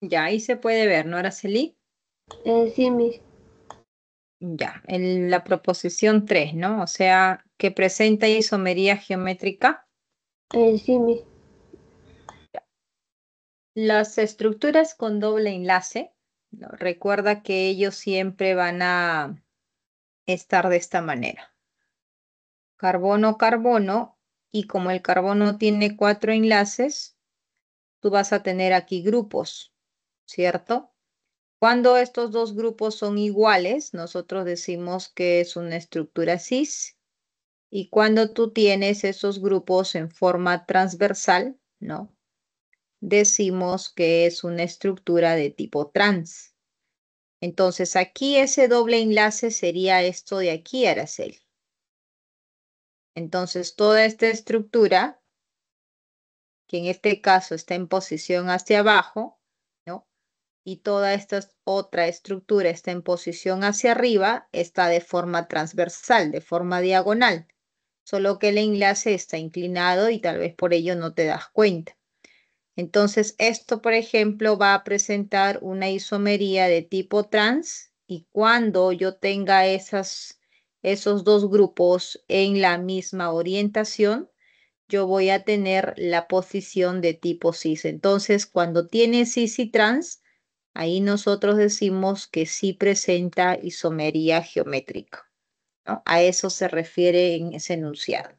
Ya, ahí se puede ver, ¿no, Araceli? Sí, Miss. Ya, en la proposición 3, ¿no? O sea, que presenta isomería geométrica. Sí, Miss. Las estructuras con doble enlace, ¿no? Recuerda que ellos siempre van a estar de esta manera. Carbono, carbono, y como el carbono tiene 4 enlaces, tú vas a tener aquí grupos, ¿cierto? Cuando estos dos grupos son iguales, nosotros decimos que es una estructura cis. Y cuando tú tienes esos grupos en forma transversal, ¿no? Decimos que es una estructura de tipo trans. Entonces aquí ese doble enlace sería esto de aquí, Araceli. Entonces toda esta estructura, que en este caso está en posición hacia abajo, ¿no? Y toda esta otra estructura está en posición hacia arriba, está de forma transversal, de forma diagonal, solo que el enlace está inclinado y tal vez por ello no te das cuenta. Entonces, esto, por ejemplo, va a presentar una isomería de tipo trans y cuando yo tenga esos dos grupos en la misma orientación, yo voy a tener la posición de tipo cis. Entonces, cuando tiene cis y trans, ahí nosotros decimos que sí presenta isomería geométrica, ¿no? A eso se refiere en ese enunciado.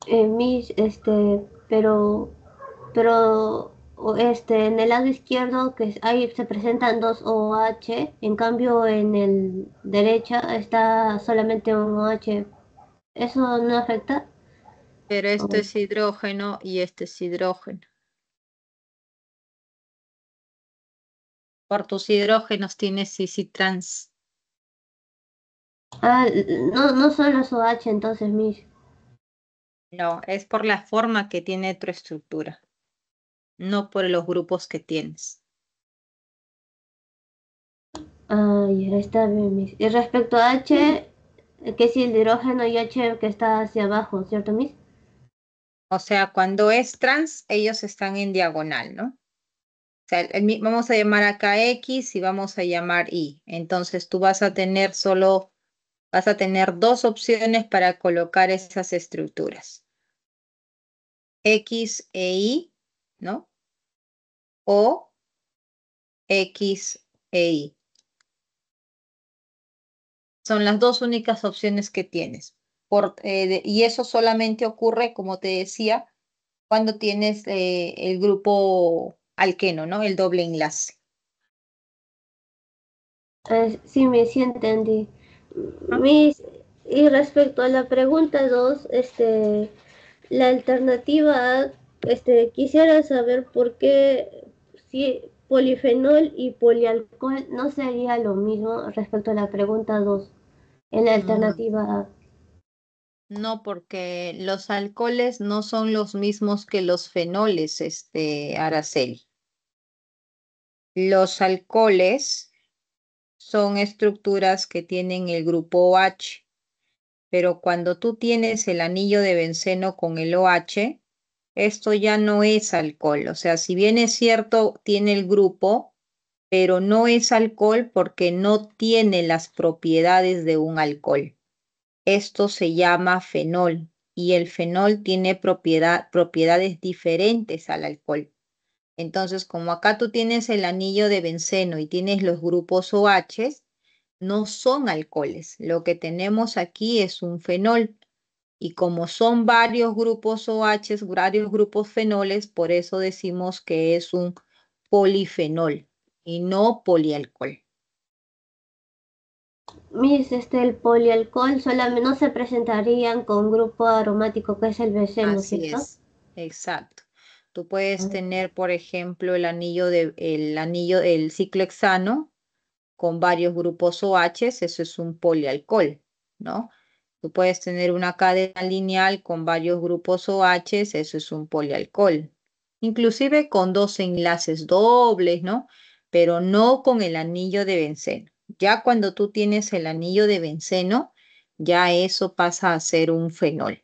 Miss, en el lado izquierdo ahí se presentan dos OH, en cambio en el derecha está solamente un OH. ¿Eso no afecta? Pero esto Oh. es hidrógeno y este es hidrógeno. Por tus hidrógenos tienes cis y trans. Ah, no, no son los OH entonces, Miss. No, es por la forma que tiene tu estructura, no por los grupos que tienes. Ah, ya está bien, Miss. Y respecto a H, que es el hidrógeno y H que está hacia abajo, ¿cierto, Miss? O sea, cuando es trans, ellos están en diagonal, ¿no? O sea, vamos a llamar acá X y vamos a llamar Y. Entonces tú vas a tener dos opciones para colocar esas estructuras. X e Y, ¿no? O X e Y. Son las dos únicas opciones que tienes. Y eso solamente ocurre, como te decía, cuando tienes el grupo alqueno, ¿no? El doble enlace. Sí, sí entendí. ¿No? Miss, y respecto a la pregunta 2, la alternativa A, quisiera saber por qué si polifenol y polialcohol no sería lo mismo respecto a la pregunta 2 en la Mm, alternativa A. no, porque los alcoholes no son los mismos que los fenoles, Araceli. Los alcoholes son estructuras que tienen el grupo OH, pero cuando tú tienes el anillo de benceno con el OH, esto ya no es alcohol. O sea, si bien es cierto, tiene el grupo, pero no es alcohol porque no tiene las propiedades de un alcohol. Esto se llama fenol y el fenol tiene propiedades diferentes al alcohol. Entonces, como acá tú tienes el anillo de benceno y tienes los grupos OH, no son alcoholes. Lo que tenemos aquí es un fenol. Y como son varios grupos OH, varios grupos fenoles, por eso decimos que es un polifenol y no polialcohol. Miss, el polialcohol solamente no se presentarían con grupo aromático que es el benceno, Así ¿cierto? es, exacto. Tú puedes tener, por ejemplo, el ciclohexano con varios grupos OH, eso es un polialcohol, ¿no? Tú puedes tener una cadena lineal con varios grupos OH, eso es un polialcohol. Inclusive con dos enlaces dobles, ¿no? Pero no con el anillo de benceno. Ya cuando tú tienes el anillo de benceno, ya eso pasa a ser un fenol.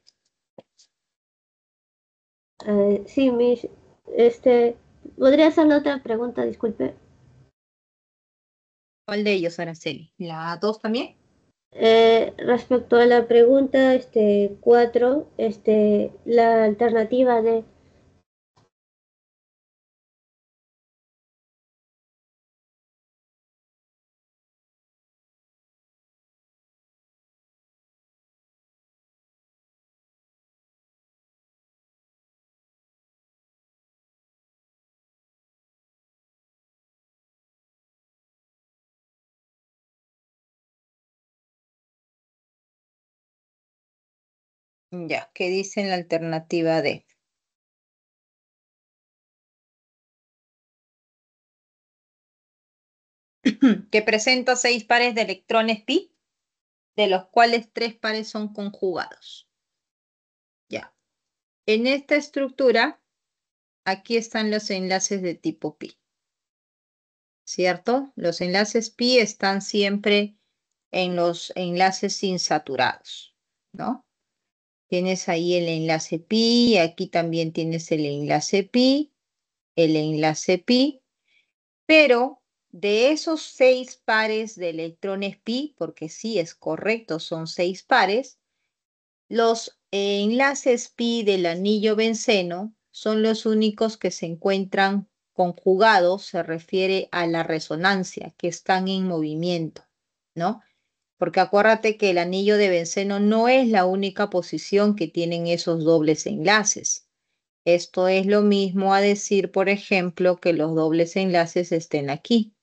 Sí, Miss, este, ¿Podría hacer la otra pregunta? Disculpe. ¿Cuál de ellos, Araceli? ¿La 2 también? Respecto a la pregunta 4, la alternativa de... Ya, ¿qué dice en la alternativa D? Que presenta 6 pares de electrones pi, de los cuales 3 pares son conjugados. Ya. En esta estructura, aquí están los enlaces de tipo pi, ¿cierto? Los enlaces pi están siempre en los enlaces insaturados, ¿no? Tienes ahí el enlace pi, aquí también tienes el enlace pi, pero de esos 6 pares de electrones pi, porque sí es correcto, son 6 pares, los enlaces pi del anillo benceno son los únicos que se encuentran conjugados, se refiere a la resonancia, que están en movimiento, ¿no? Porque acuérdate que el anillo de benceno no es la única posición que tienen esos dobles enlaces. Esto es lo mismo a decir, por ejemplo, que los dobles enlaces estén aquí.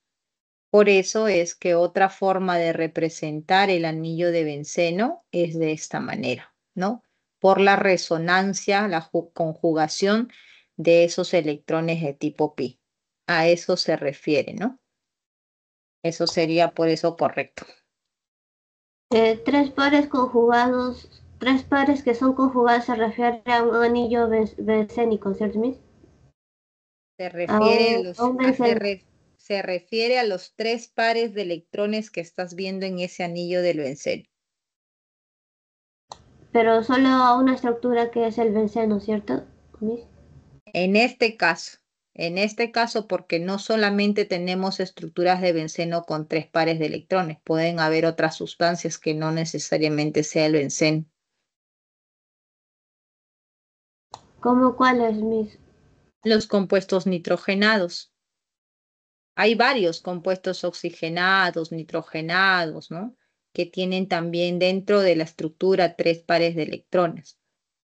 Por eso es que otra forma de representar el anillo de benceno es de esta manera, ¿no? Por la resonancia, la conjugación de esos electrones de tipo pi. A eso se refiere, ¿no? Eso sería por eso correcto. Tres pares conjugados, tres pares que son conjugados se refiere a un anillo bencénico, ¿cierto, Miss? Se refiere a A los, un benceno, se refiere a los 3 pares de electrones que estás viendo en ese anillo del benceno. pero solo a una estructura que es el benceno, ¿cierto, Miss? En este caso, porque no solamente tenemos estructuras de benceno con 3 pares de electrones, pueden haber otras sustancias que no necesariamente sea el benceno. ¿Cómo cuáles, Miss? Los compuestos nitrogenados. Hay varios compuestos oxigenados, nitrogenados, ¿no? Que tienen también dentro de la estructura 3 pares de electrones.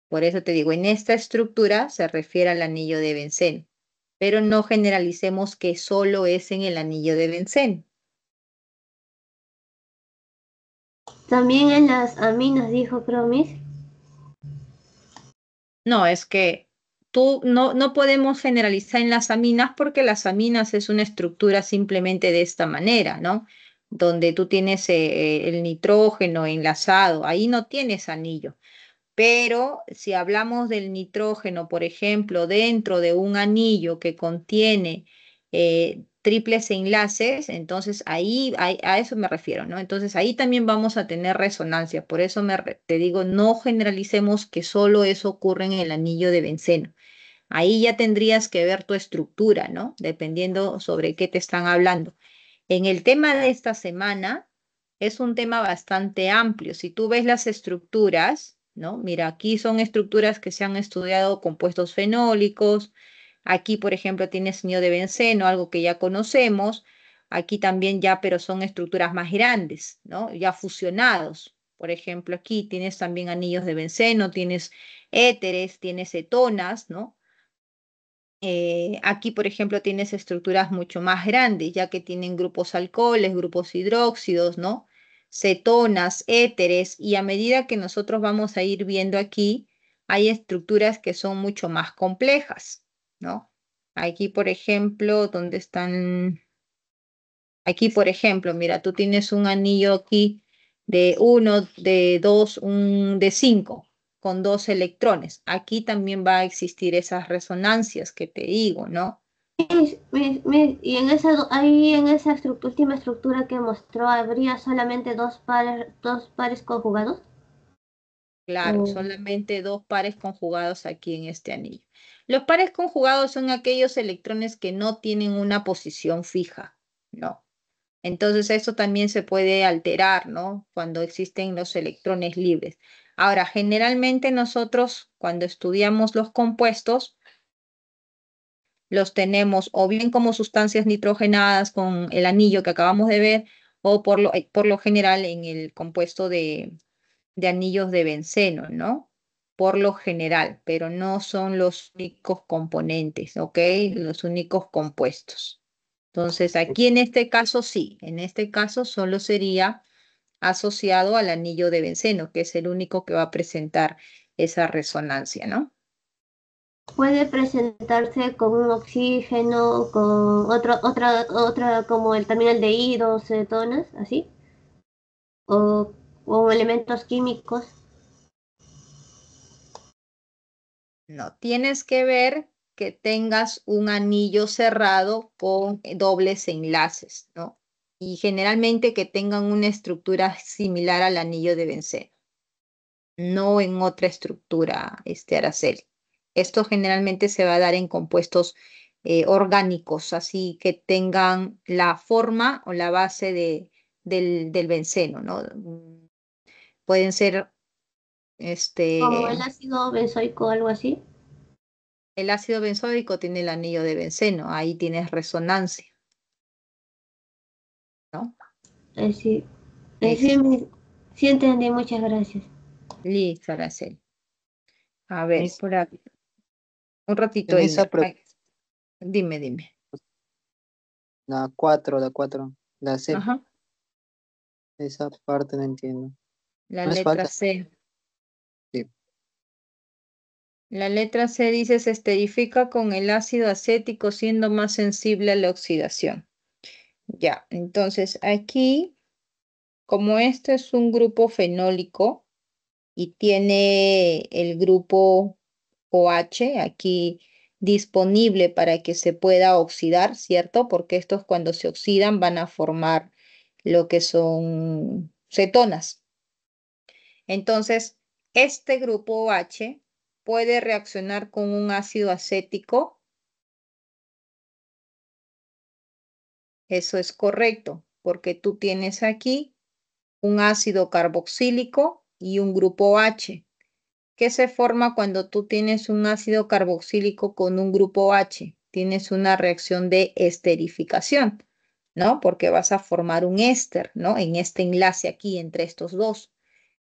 Por eso te digo, en esta estructura se refiere al anillo de benceno, pero no generalicemos que solo es en el anillo de benceno. También en las aminas, dijo, creo, Miss. No, es que no podemos generalizar en las aminas porque las aminas es una estructura simplemente de esta manera, ¿no? Donde tú tienes el nitrógeno enlazado, ahí no tienes anillo. Pero si hablamos del nitrógeno, por ejemplo, dentro de un anillo que contiene triples enlaces, entonces ahí a eso me refiero, ¿no? Entonces ahí también vamos a tener resonancia. Por eso te digo, no generalicemos que solo eso ocurre en el anillo de benceno. Ahí ya tendrías que ver tu estructura, ¿no? Dependiendo sobre qué te están hablando. En el tema de esta semana es un tema bastante amplio. Si tú ves las estructuras, ¿no? Mira, aquí son estructuras que se han estudiado compuestos fenólicos. Aquí, por ejemplo, tienes nido de benceno, algo que ya conocemos. Aquí también ya, pero son estructuras más grandes, ¿no? Ya fusionados. Por ejemplo, aquí tienes también anillos de benceno, tienes éteres, tienes cetonas, ¿no? Aquí, por ejemplo, tienes estructuras mucho más grandes, ya que tienen grupos alcoholes, grupos hidróxidos, ¿no? Cetonas, éteres, y a medida que nosotros vamos a ir viendo aquí, hay estructuras que son mucho más complejas, ¿no? Aquí, por ejemplo, ¿dónde están? Aquí, por ejemplo, mira, tú tienes un anillo aquí de 1, de 2, un de 5, con 2 electrones. Aquí también va a existir esas resonancias que te digo, ¿no? Y en esa, ahí en esa última estructura que mostró, ¿habría solamente dos pares conjugados? Claro, O, solamente dos pares conjugados aquí en este anillo. Los pares conjugados son aquellos electrones que no tienen una posición fija, ¿no? Entonces eso también se puede alterar, ¿no? Cuando existen los electrones libres. Ahora, generalmente nosotros cuando estudiamos los compuestos, los tenemos o bien como sustancias nitrogenadas con el anillo que acabamos de ver, o por lo general en el compuesto de anillos de benceno, ¿no? Por lo general, pero no son los únicos componentes, ¿ok? Los únicos compuestos. Entonces, aquí en este caso sí, en este caso solo sería asociado al anillo de benceno, que es el único que va a presentar esa resonancia, ¿no? puede presentarse con un oxígeno, con otra como el, también el de hidro, cetonas, así, o, o elementos químicos. No, tienes que ver que tengas un anillo cerrado con dobles enlaces, ¿no? Y generalmente que tengan una estructura similar al anillo de benceno, no en otra estructura, Araceli. Esto generalmente se va a dar en compuestos orgánicos, así que tengan la forma o la base del benceno, ¿no? Pueden ser Como el este. ácido benzoico o algo así. El ácido benzoico tiene el anillo de benceno, ahí tienes resonancia, ¿no? Sí, sí, Ex. sí entendí, muchas gracias. Listo, Araceli. A ver, Miss, por aquí. Un ratito, en esa Elmer. Ay, dime, dime. la cuatro, la C, Ajá. esa parte no entiendo. La No es letra falta, C. sí. La letra C dice se esterifica con el ácido acético siendo más sensible a la oxidación. Ya, entonces aquí, como este es un grupo fenólico y tiene el grupo OH aquí disponible para que se pueda oxidar, ¿cierto? Porque estos cuando se oxidan van a formar lo que son cetonas. Entonces, este grupo OH puede reaccionar con un ácido acético. Eso es correcto, porque tú tienes aquí un ácido carboxílico y un grupo OH. ¿Qué se forma cuando tú tienes un ácido carboxílico con un grupo H? Tienes una reacción de esterificación, ¿no? Porque vas a formar un éster, ¿no? En este enlace aquí entre estos dos.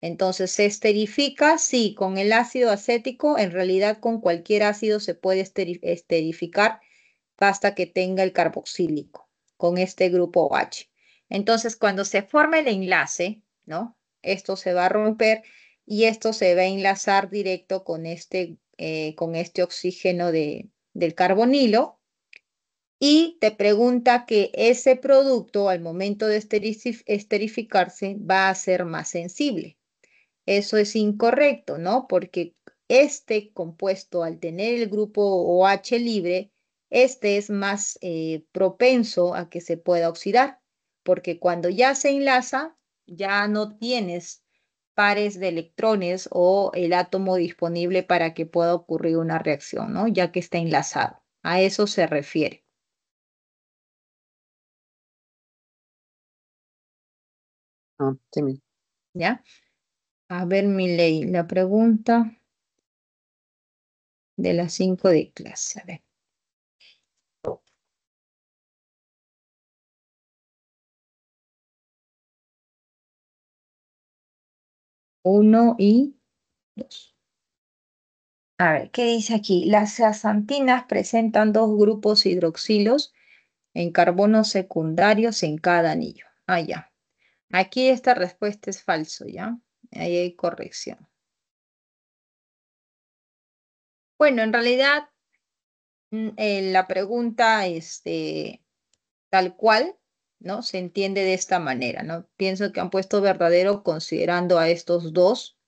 Entonces, ¿se esterifica? Sí, con el ácido acético, en realidad con cualquier ácido se puede esterificar, basta que tenga el carboxílico con este grupo H. Entonces, cuando se forma el enlace, ¿no? Esto se va a romper y esto se va a enlazar directo con este oxígeno del carbonilo y te pregunta que ese producto al momento de esterificarse va a ser más sensible. Eso es incorrecto, ¿no? Porque este compuesto, al tener el grupo OH libre, este es más propenso a que se pueda oxidar, porque cuando ya se enlaza, ya no tienes pares de electrones o el átomo disponible para que pueda ocurrir una reacción, ¿no? Ya que está enlazado. A eso se refiere, Ah, sí, Miss. ¿ya? A ver, Milei, la pregunta de las 5 de clase. A ver. 1 y 2. A ver, ¿qué dice aquí? Las zeaxantinas presentan dos grupos hidroxilos en carbonos secundarios en cada anillo. Ah, ya. Aquí esta respuesta es falso, ¿ya? Ahí hay corrección. Bueno, en realidad la pregunta, tal cual, ¿no? Se entiende de esta manera, ¿no? Pienso que han puesto verdadero considerando a estos dos,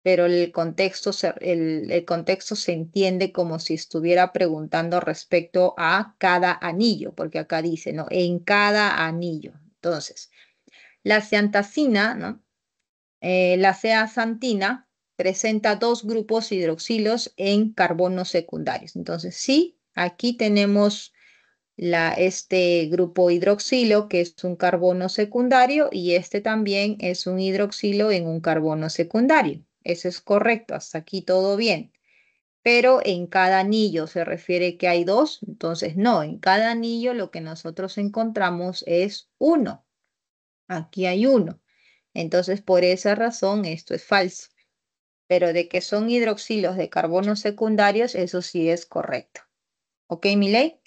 pero el contexto se entiende como si estuviera preguntando respecto a cada anillo, porque acá dice, ¿no? En cada anillo. Entonces, la zeantacina, ¿no? La zeaxantina presenta 2 grupos hidroxilos en carbonos secundarios. Entonces, sí, aquí tenemos este grupo hidroxilo, que es un carbono secundario, y este también es un hidroxilo en un carbono secundario. Eso es correcto, hasta aquí todo bien. Pero en cada anillo se refiere que hay 2, entonces no, en cada anillo lo que nosotros encontramos es 1. Aquí hay 1. Entonces, por esa razón, esto es falso. Pero de que son hidroxilos de carbonos secundarios, eso sí es correcto. ¿Ok, Miley?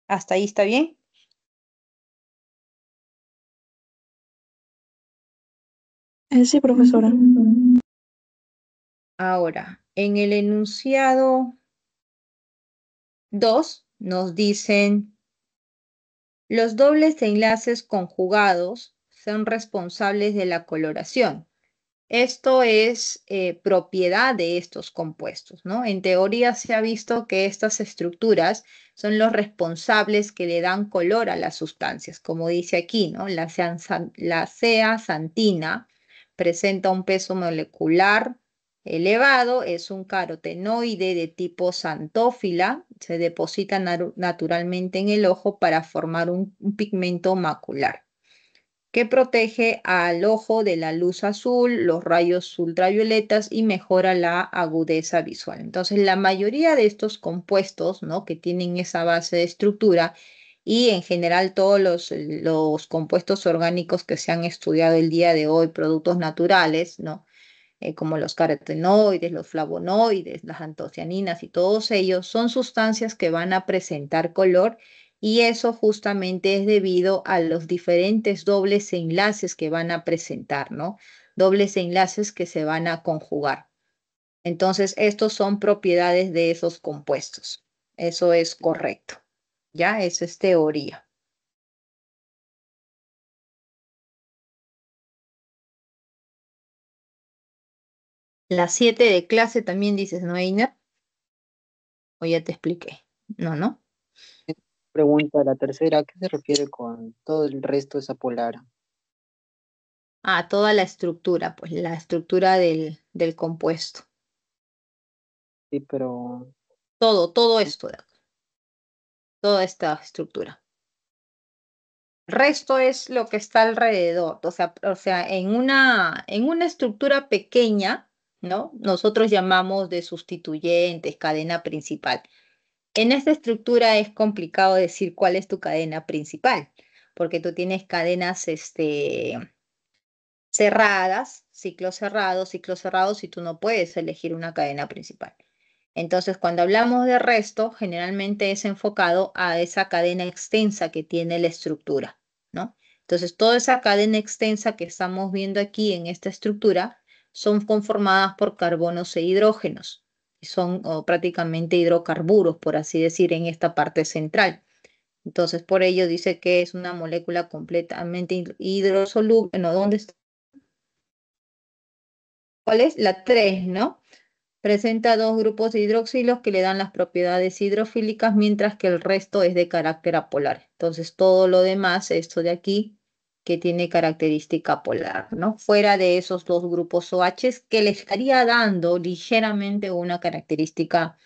¿Hasta ahí está bien? Sí, profesora. Ahora, en el enunciado 2 nos dicen, los dobles enlaces conjugados son responsables de la coloración. Esto es propiedad de estos compuestos, ¿no? En teoría se ha visto que estas estructuras son los responsables que le dan color a las sustancias, como dice aquí, ¿no? La zeaxantina presenta un peso molecular elevado, es un carotenoide de tipo xantófila, se deposita naturalmente en el ojo para formar un pigmento macular que protege al ojo de la luz azul, los rayos ultravioletas y mejora la agudeza visual. Entonces, la mayoría de estos compuestos, ¿no? Que tienen esa base de estructura y en general todos los compuestos orgánicos que se han estudiado el día de hoy, productos naturales, ¿no? Como los carotenoides, los flavonoides, las antocianinas y todos ellos son sustancias que van a presentar color y eso justamente es debido a los diferentes dobles enlaces que van a presentar, ¿no? Dobles enlaces que se van a conjugar. Entonces, estos son propiedades de esos compuestos. Eso es correcto. ¿Ya? Eso es teoría. Las 7 de clase también dices, ¿no, Einer? O ya te expliqué. No, ¿no? Pregunta, la tercera, ¿a qué se refiere con todo el resto es apolar? Ah, toda la estructura, pues la estructura del compuesto. Sí, pero Todo esto, toda esta estructura. El resto es lo que está alrededor. O sea, en una estructura pequeña, ¿no? Nosotros llamamos de sustituyentes, cadena principal. En esta estructura es complicado decir cuál es tu cadena principal, porque tú tienes cadenas, cerradas, ciclos cerrados, y tú no puedes elegir una cadena principal. Entonces, cuando hablamos de resto, generalmente es enfocado a esa cadena extensa que tiene la estructura, ¿no? Entonces, toda esa cadena extensa que estamos viendo aquí en esta estructura son conformadas por carbonos e hidrógenos, y son prácticamente hidrocarburos, por así decir, en esta parte central. Entonces, por ello dice que es una molécula completamente hidrosoluble. No, ¿dónde está? ¿Cuál es? La 3, ¿no? Presenta 2 grupos de hidroxilos que le dan las propiedades hidrofílicas, mientras que el resto es de carácter apolar. Entonces, todo lo demás, esto de aquí, que tiene característica polar, ¿no? Fuera de esos 2 grupos OH que le estaría dando ligeramente una característica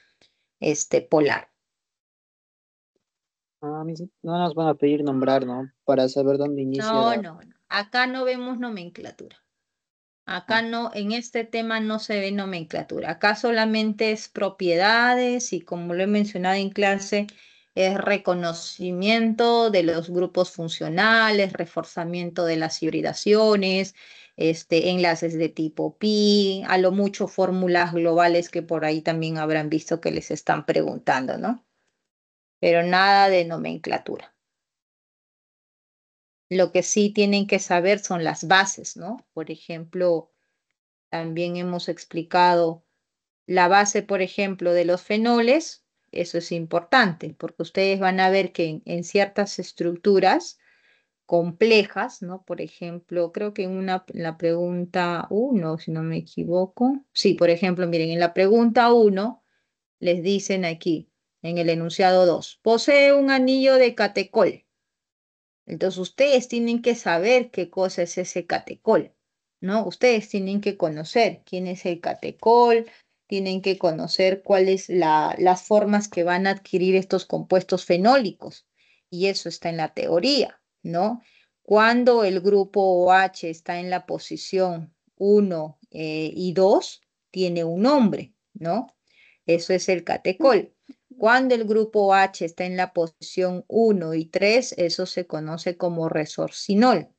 polar. no nos van a pedir nombrar, ¿no? Para saber dónde inicia No, la... no, no. Acá no vemos nomenclatura. Ah, Acá no, en este tema no se ve nomenclatura. Acá solamente es propiedades y como lo he mencionado en clase, es reconocimiento de los grupos funcionales, reforzamiento de las hibridaciones, enlaces de tipo pi, a lo mucho fórmulas globales que por ahí también habrán visto que les están preguntando, ¿no? Pero nada de nomenclatura. Lo que sí tienen que saber son las bases, ¿no? Por ejemplo, también hemos explicado la base, por ejemplo, de los fenoles. Eso es importante porque ustedes van a ver que en ciertas estructuras complejas, ¿no? Por ejemplo, creo que en la pregunta 1, si no me equivoco. Sí, por ejemplo, miren, en la pregunta 1 les dicen aquí, en el enunciado 2, posee un anillo de catecol. Entonces ustedes tienen que saber qué cosa es ese catecol. ¿no? Ustedes tienen que conocer quién es el catecol, tienen que conocer cuáles las formas que van a adquirir estos compuestos fenólicos, y eso está en la teoría, ¿no? Cuando el grupo OH está en la posición 1 y 2, tiene un nombre, ¿no? Eso es el catecol. Cuando el grupo OH está en la posición 1 y 3, eso se conoce como resorcinol,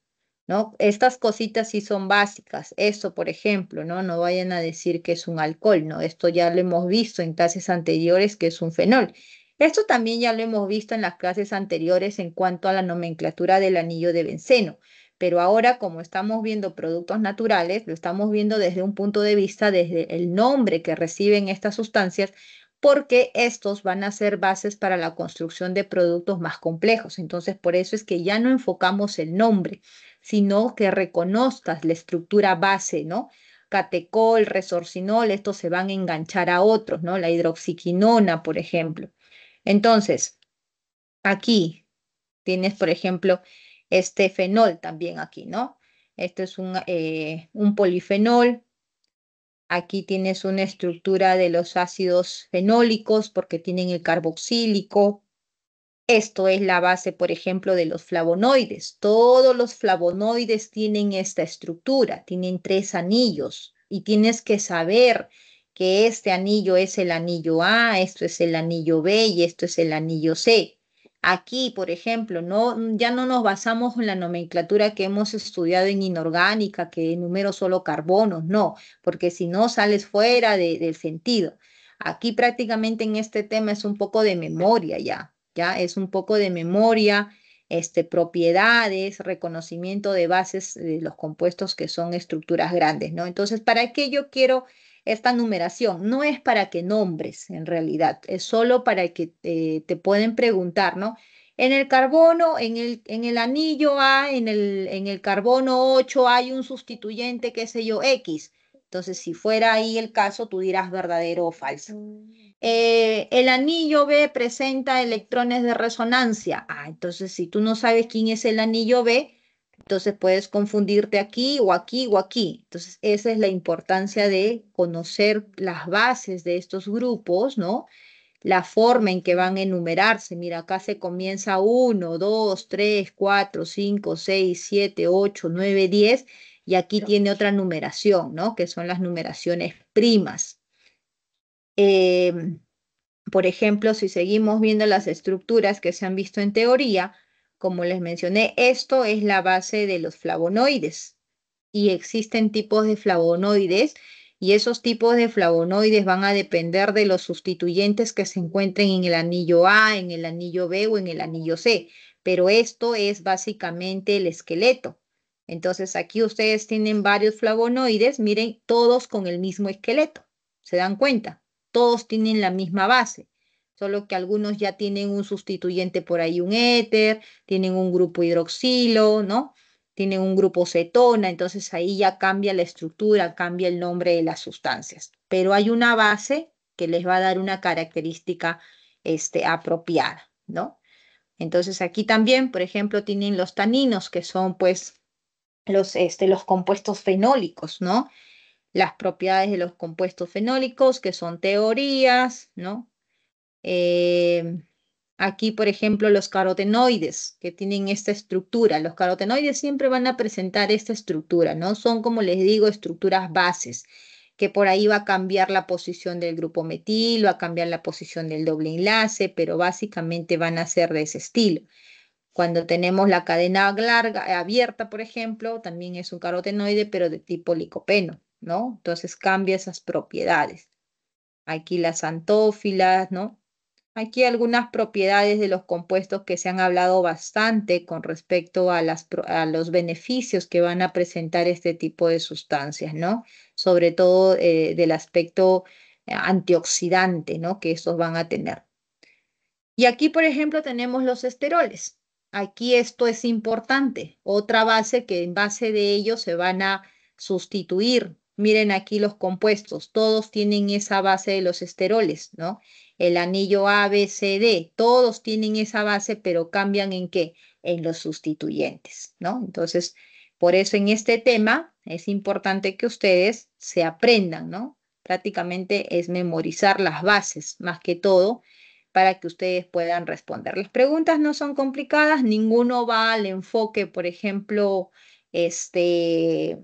¿no? Estas cositas sí son básicas. Esto, por ejemplo, ¿no? No vayan a decir que es un alcohol, ¿no? Esto ya lo hemos visto en clases anteriores que es un fenol. Esto también ya lo hemos visto en las clases anteriores en cuanto a la nomenclatura del anillo de benceno. Pero ahora, como estamos viendo productos naturales, lo estamos viendo desde un punto de vista, desde el nombre que reciben estas sustancias, porque estos van a ser bases para la construcción de productos más complejos. Entonces, por eso es que ya no enfocamos el nombre, sino que reconozcas la estructura base, ¿no? Catecol, resorcinol, estos se van a enganchar a otros, ¿no? La hidroxiquinona, por ejemplo. Entonces, aquí tienes, por ejemplo, este fenol también aquí, ¿no? Esto es un polifenol. Aquí tienes una estructura de los ácidos fenólicos porque tienen el carboxílico. Esto es la base, por ejemplo, de los flavonoides. Todos los flavonoides tienen esta estructura, tienen 3 anillos y tienes que saber que este anillo es el anillo A, esto es el anillo B y esto es el anillo C. Aquí, por ejemplo, ya no nos basamos en la nomenclatura que hemos estudiado en inorgánica, que enumero solo carbonos, no, porque si no sales fuera del sentido. Aquí prácticamente en este tema es un poco de memoria ya. ¿Ya? Es un poco de memoria, propiedades, reconocimiento de bases de los compuestos que son estructuras grandes, ¿no? Entonces, ¿para qué yo quiero esta numeración? No es para que nombres, en realidad, es solo para que te pueden preguntar, ¿no? En el carbono, en el anillo A, en el carbono 8 hay un sustituyente, qué sé yo, X. Entonces, si fuera ahí el caso, tú dirás verdadero o falso. El anillo B presenta electrones de resonancia. Entonces si tú no sabes quién es el anillo B, entonces puedes confundirte aquí o aquí o aquí. Entonces esa es la importancia de conocer las bases de estos grupos, ¿no? La forma en que van a enumerarse. Mira, acá se comienza 1, 2, 3, 4, 5, 6, 7, 8, 9, 10 y aquí tiene otra numeración, ¿no? Que son las numeraciones primas. Por ejemplo, si seguimos viendo las estructuras que se han visto en teoría, como les mencioné, esto es la base de los flavonoides y existen tipos de flavonoides y esos tipos de flavonoides van a depender de los sustituyentes que se encuentren en el anillo A, en el anillo B o en el anillo C, pero esto es básicamente el esqueleto. Entonces aquí ustedes tienen varios flavonoides, miren, todos con el mismo esqueleto, ¿se dan cuenta? Todos tienen la misma base, solo que algunos ya tienen un sustituyente por ahí, un éter, tienen un grupo hidroxilo, ¿no? Tienen un grupo cetona, entonces ahí ya cambia la estructura, cambia el nombre de las sustancias, pero hay una base que les va a dar una característica apropiada, ¿no? Entonces aquí también, por ejemplo, tienen los taninos, que son pues los compuestos fenólicos, ¿no? Las propiedades de los compuestos fenólicos, que son teorías, ¿no? Eh, Aquí, por ejemplo, los carotenoides que tienen esta estructura. Los carotenoides siempre van a presentar esta estructura, ¿no? Son, como les digo, estructuras bases, que por ahí va a cambiar la posición del grupo metil, va a cambiar la posición del doble enlace, pero básicamente van a ser de ese estilo. Cuando tenemos la cadena larga, abierta, por ejemplo, también es un carotenoide, pero de tipo licopeno, ¿no? Entonces cambia esas propiedades. Aquí las antófilas, ¿no? Aquí algunas propiedades de los compuestos que se han hablado bastante con respecto a los beneficios que van a presentar este tipo de sustancias, ¿no? Sobre todo del aspecto antioxidante, ¿no? Que estos van a tener. Y aquí, por ejemplo, tenemos los esteroles. Aquí esto es importante. Otra base que en base de ellos se van a sustituir. Miren aquí los compuestos. Todos tienen esa base de los esteroles, ¿no? El anillo A, B, C, D. Todos tienen esa base, pero cambian ¿en qué? En los sustituyentes, ¿no? Entonces, por eso en este tema es importante que ustedes se aprendan, ¿no? Prácticamente es memorizar las bases, más que todo, para que ustedes puedan responder. Las preguntas no son complicadas, ninguno va al enfoque, por ejemplo, de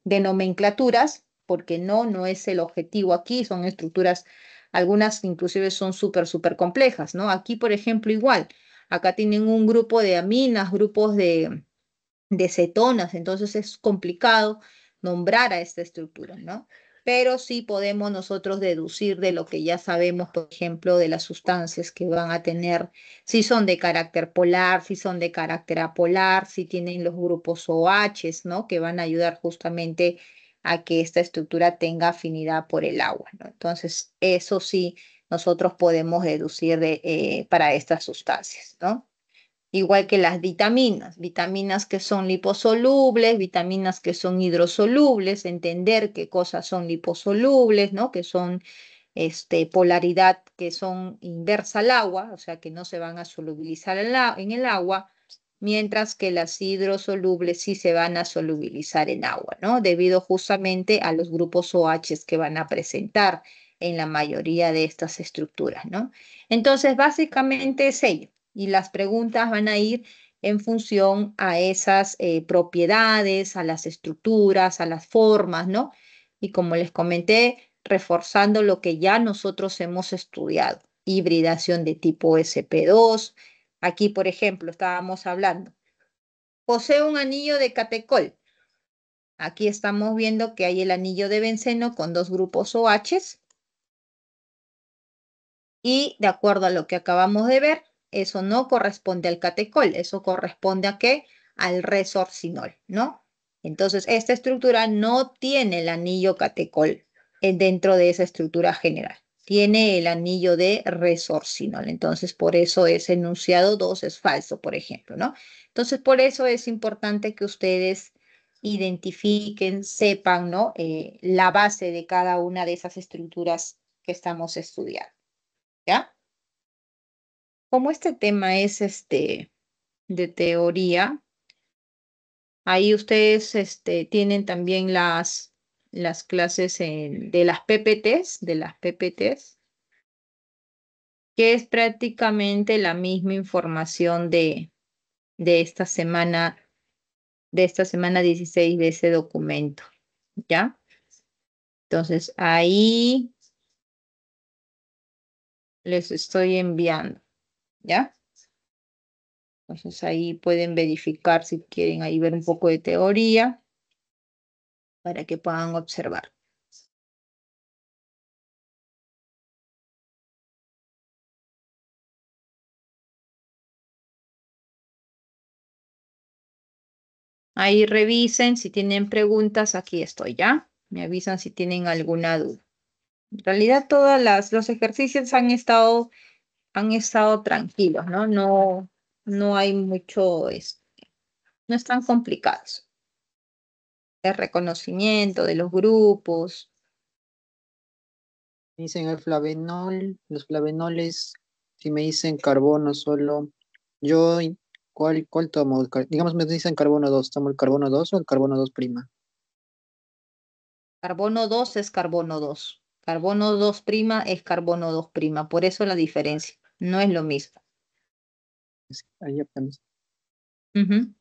nomenclaturas, porque no es el objetivo aquí, son estructuras, algunas inclusive son súper complejas, ¿no? Aquí, por ejemplo, igual, acá tienen un grupo de aminas, grupos de cetonas, entonces es complicado nombrar a esta estructura, ¿no? Pero sí podemos nosotros deducir de lo que ya sabemos, por ejemplo, de las sustancias que van a tener, si son de carácter polar, si son de carácter apolar, si tienen los grupos OH, ¿no? Que van a ayudar justamente a que esta estructura tenga afinidad por el agua, ¿no? Entonces, eso sí, nosotros podemos deducir para estas sustancias, ¿no? Igual que las vitaminas, vitaminas que son liposolubles, vitaminas que son hidrosolubles, entender qué cosas son liposolubles, ¿no? Que son polaridad, que son inversa al agua, o sea que no se van a solubilizar en el agua, mientras que las hidrosolubles sí se van a solubilizar en agua, ¿no? Debido justamente a los grupos OH que van a presentar en la mayoría de estas estructuras, ¿no? Entonces, básicamente es ello y las preguntas van a ir en función a esas propiedades, a las estructuras, a las formas, ¿no? Y como les comenté, reforzando lo que ya nosotros hemos estudiado, hibridación de tipo sp2. Aquí, por ejemplo, estábamos hablando, posee un anillo de catecol. Aquí estamos viendo que hay el anillo de benceno con dos grupos OH y de acuerdo a lo que acabamos de ver, eso no corresponde al catecol, eso corresponde a qué? Al resorcinol, ¿no? Entonces, esta estructura no tiene el anillo catecol dentro de esa estructura general. Tiene el anillo de resorcinol. Entonces, por eso ese enunciado 2 es falso, por ejemplo, ¿no? Entonces, por eso es importante que ustedes identifiquen, sepan, ¿no? La base de cada una de esas estructuras que estamos estudiando. ¿Ya? Como este tema es de teoría, ahí ustedes tienen también las clases de las PPTs, que es prácticamente la misma información de esta semana, de esta semana 16 de ese documento, ¿ya? Entonces, ahí les estoy enviando, ¿ya? Entonces ahí pueden verificar si quieren ahí ver un poco de teoría para que puedan observar. Ahí revisen si tienen preguntas, aquí estoy, ¿ya? Me avisan si tienen alguna duda. En realidad todos los ejercicios han estado tranquilos, ¿no? No hay mucho, no están complicados. El reconocimiento de los grupos. Me dicen el flavenol, los flavenoles, si me dicen carbono solo, yo, ¿cuál tomo? Digamos, me dicen carbono 2, ¿tomo el carbono 2 o el carbono 2 prima? Carbono 2 es carbono 2. Carbono 2 prima es carbono 2 prima. Por eso la diferencia. No es lo mismo. Ahí apenas. Ujú.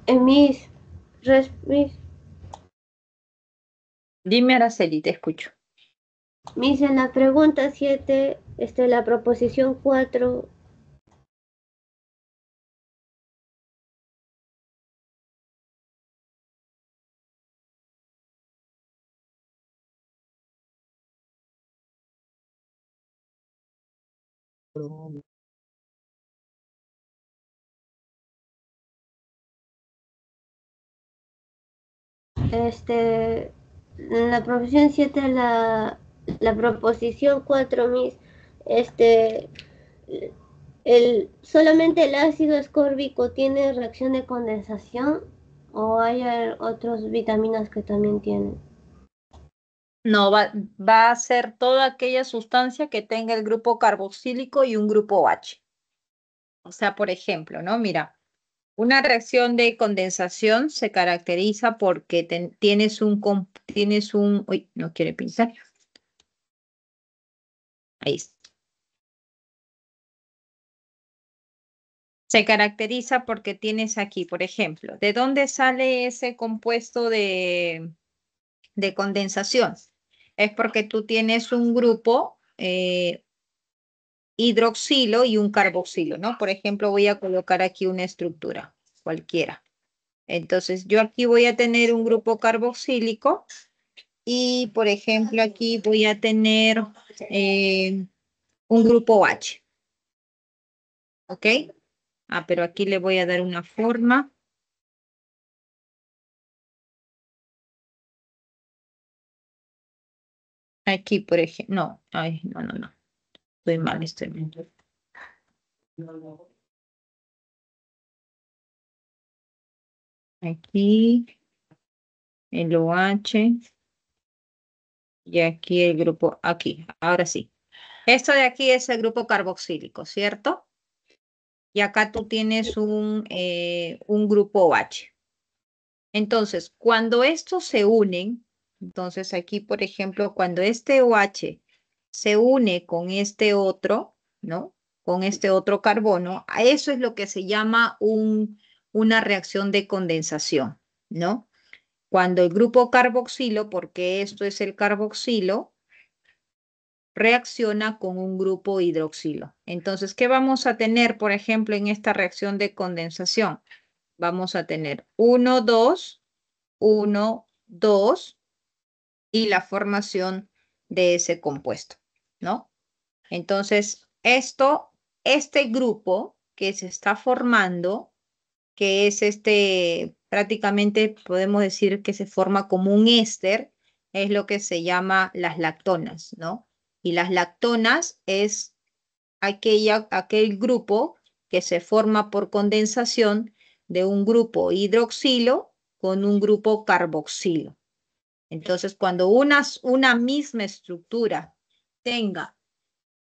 Mis, Dime, Araceli, te escucho. en la pregunta 7, la proposición 4, en la proposición 7, la proposición 4, solamente el ácido ascórbico tiene reacción de condensación o hay otras vitaminas que también tienen. No, va a ser toda aquella sustancia que tenga el grupo carboxílico y un grupo H. O sea, por ejemplo, ¿no? Mira, una reacción de condensación se caracteriza porque uy, no quiere pintar. Ahí está. Se caracteriza porque tienes aquí, por ejemplo, ¿de dónde sale ese compuesto de condensación? Es porque tú tienes un grupo hidroxilo y un carboxilo, ¿no? Por ejemplo, voy a colocar aquí una estructura cualquiera. Entonces, yo aquí voy a tener un grupo carboxílico y, por ejemplo, aquí voy a tener un grupo H. ¿Ok? Ah, pero aquí le voy a dar una forma. Aquí, por ejemplo, no, ay, no. Estoy mal, estoy mal. Aquí, el OH. Y aquí el grupo, aquí, ahora sí. Esto de aquí es el grupo carboxílico, ¿cierto? Y acá tú tienes un grupo OH. Entonces, cuando estos se unen, entonces aquí, por ejemplo, cuando este OH se une con este otro, ¿no? Con este otro carbono, a eso es lo que se llama una reacción de condensación, ¿no? Cuando el grupo carboxilo, porque esto es el carboxilo, reacciona con un grupo hidroxilo. Entonces, ¿qué vamos a tener, por ejemplo, en esta reacción de condensación? Vamos a tener 1, 2, 1, 2 y la formación de ese compuesto, ¿no? Entonces, este grupo que se está formando, que es prácticamente podemos decir que se forma como un éster, es lo que se llama las lactonas, ¿no? Y las lactonas es aquel grupo que se forma por condensación de un grupo hidroxilo con un grupo carboxilo. Entonces, cuando una misma estructura tenga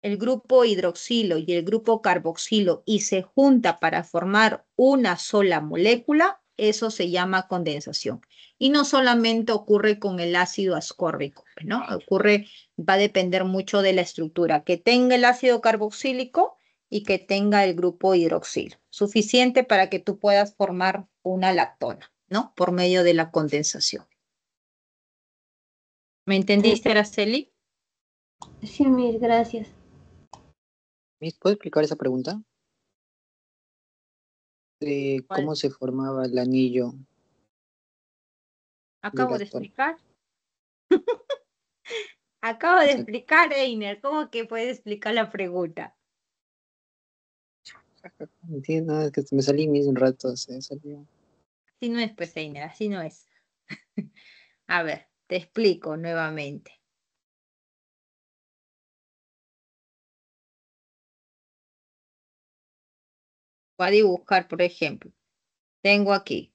el grupo hidroxilo y el grupo carboxilo y se junta para formar una sola molécula, eso se llama condensación. Y no solamente ocurre con el ácido ascórbico, ¿no? Va a depender mucho de la estructura, que tenga el ácido carboxílico y que tenga el grupo hidroxilo. Suficiente para que tú puedas formar una lactona, ¿no? Por medio de la condensación. ¿Me entendiste, Araceli? Sí, mil gracias. ¿Puedo explicar esa pregunta? De ¿Cuál? cómo se formaba el anillo de Acabo de lactona. explicar. Acabo de explicar, Einer. ¿Cómo que puede explicar la pregunta? No entiendo, es que me salí mismo un rato, se salió. Así no es, pues, Einer, así no es. A ver, te explico nuevamente. Voy a dibujar, por ejemplo. Tengo aquí.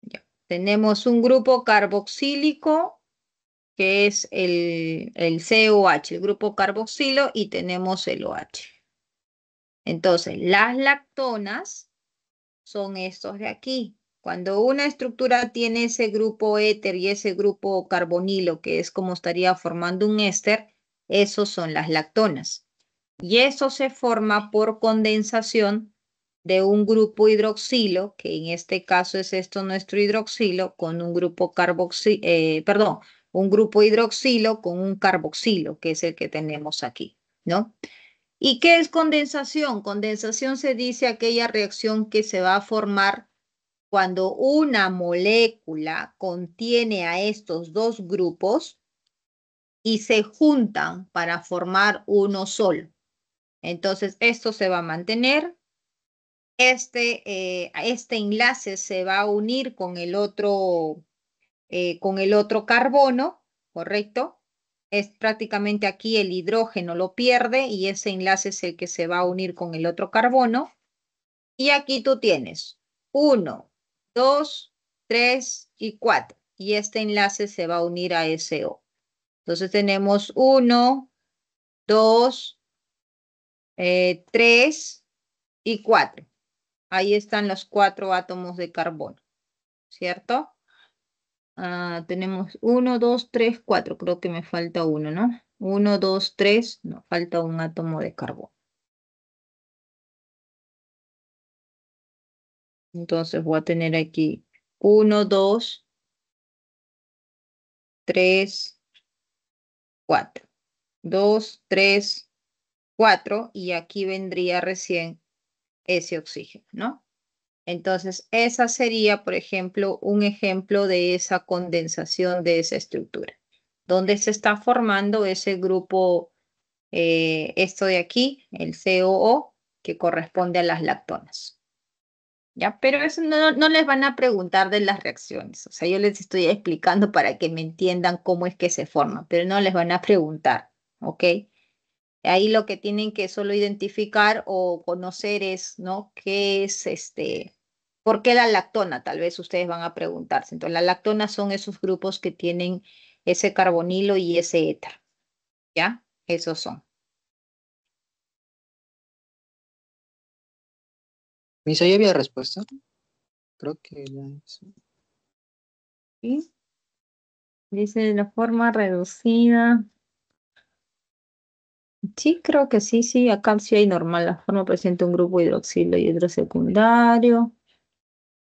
Ya. Tenemos un grupo carboxílico, que es el COH, el grupo carboxilo, y tenemos el OH. Entonces, las lactonas son estos de aquí. Cuando una estructura tiene ese grupo éter y ese grupo carbonilo, que es como estaría formando un éster, esos son las lactonas. Y eso se forma por condensación de un grupo hidroxilo, que en este caso es esto nuestro hidroxilo, con un grupo un grupo hidroxilo con un carboxilo, que es el que tenemos aquí, ¿no? ¿Y qué es condensación? Condensación se dice aquella reacción que se va a formar cuando una molécula contiene a estos dos grupos y se juntan para formar uno solo. Entonces, esto se va a mantener. Este enlace se va a unir con el otro carbono, ¿correcto? Es prácticamente aquí el hidrógeno lo pierde y ese enlace es el que se va a unir con el otro carbono. Y aquí tú tienes 1, 2, 3 y 4. Y este enlace se va a unir a SO. Entonces tenemos 1, 2, 3 y 4. Ahí están los 4 átomos de carbono, ¿cierto? Tenemos 1, 2, 3, 4. Creo que me falta uno, ¿no? 1, 2, 3. No, falta un átomo de carbono. Entonces voy a tener aquí 1, 2, 3, 4. 2, 3, 4. Y aquí vendría recién ese oxígeno, ¿no? Entonces, esa sería, por ejemplo, un ejemplo de esa condensación de esa estructura, donde se está formando ese grupo, esto de aquí, el COO, que corresponde a las lactonas. ¿Ya? Pero eso no les van a preguntar de las reacciones. O sea, yo les estoy explicando para que me entiendan cómo es que se forman, pero no les van a preguntar, ¿ok? Ahí lo que tienen que solo identificar o conocer es, ¿no? ¿Qué es ¿por qué la lactona? Tal vez ustedes van a preguntarse. Entonces, la lactona son esos grupos que tienen ese carbonilo y ese éter, ¿ya? Esos son. Misa, ¿ya había respuesta? Creo que ya es. ¿Sí? Dice de la forma reducida. Sí, creo que sí, sí. Acá sí hay normal. La forma presenta un grupo hidroxilo y otro secundario.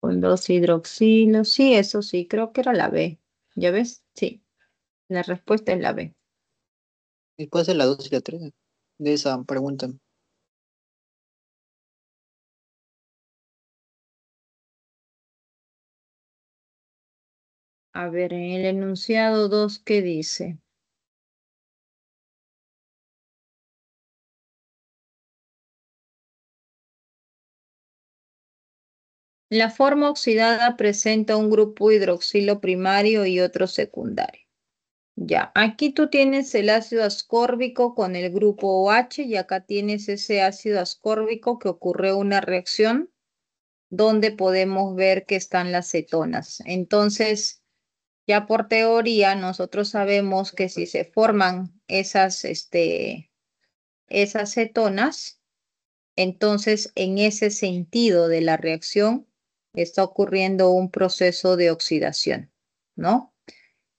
Con dos hidroxilos. Sí, eso sí, creo que era la B. ¿Ya ves? Sí, la respuesta es la B. ¿Y puede ser la 2 y la 3 de esa pregunta? A ver, en el enunciado 2, ¿qué dice? La forma oxidada presenta un grupo hidroxilo primario y otro secundario. Ya, aquí tú tienes el ácido ascórbico con el grupo OH y acá tienes ese ácido ascórbico que ocurre una reacción donde podemos ver que están las cetonas. Entonces, ya por teoría, nosotros sabemos que si se forman esas cetonas, entonces en ese sentido de la reacción está ocurriendo un proceso de oxidación, ¿no?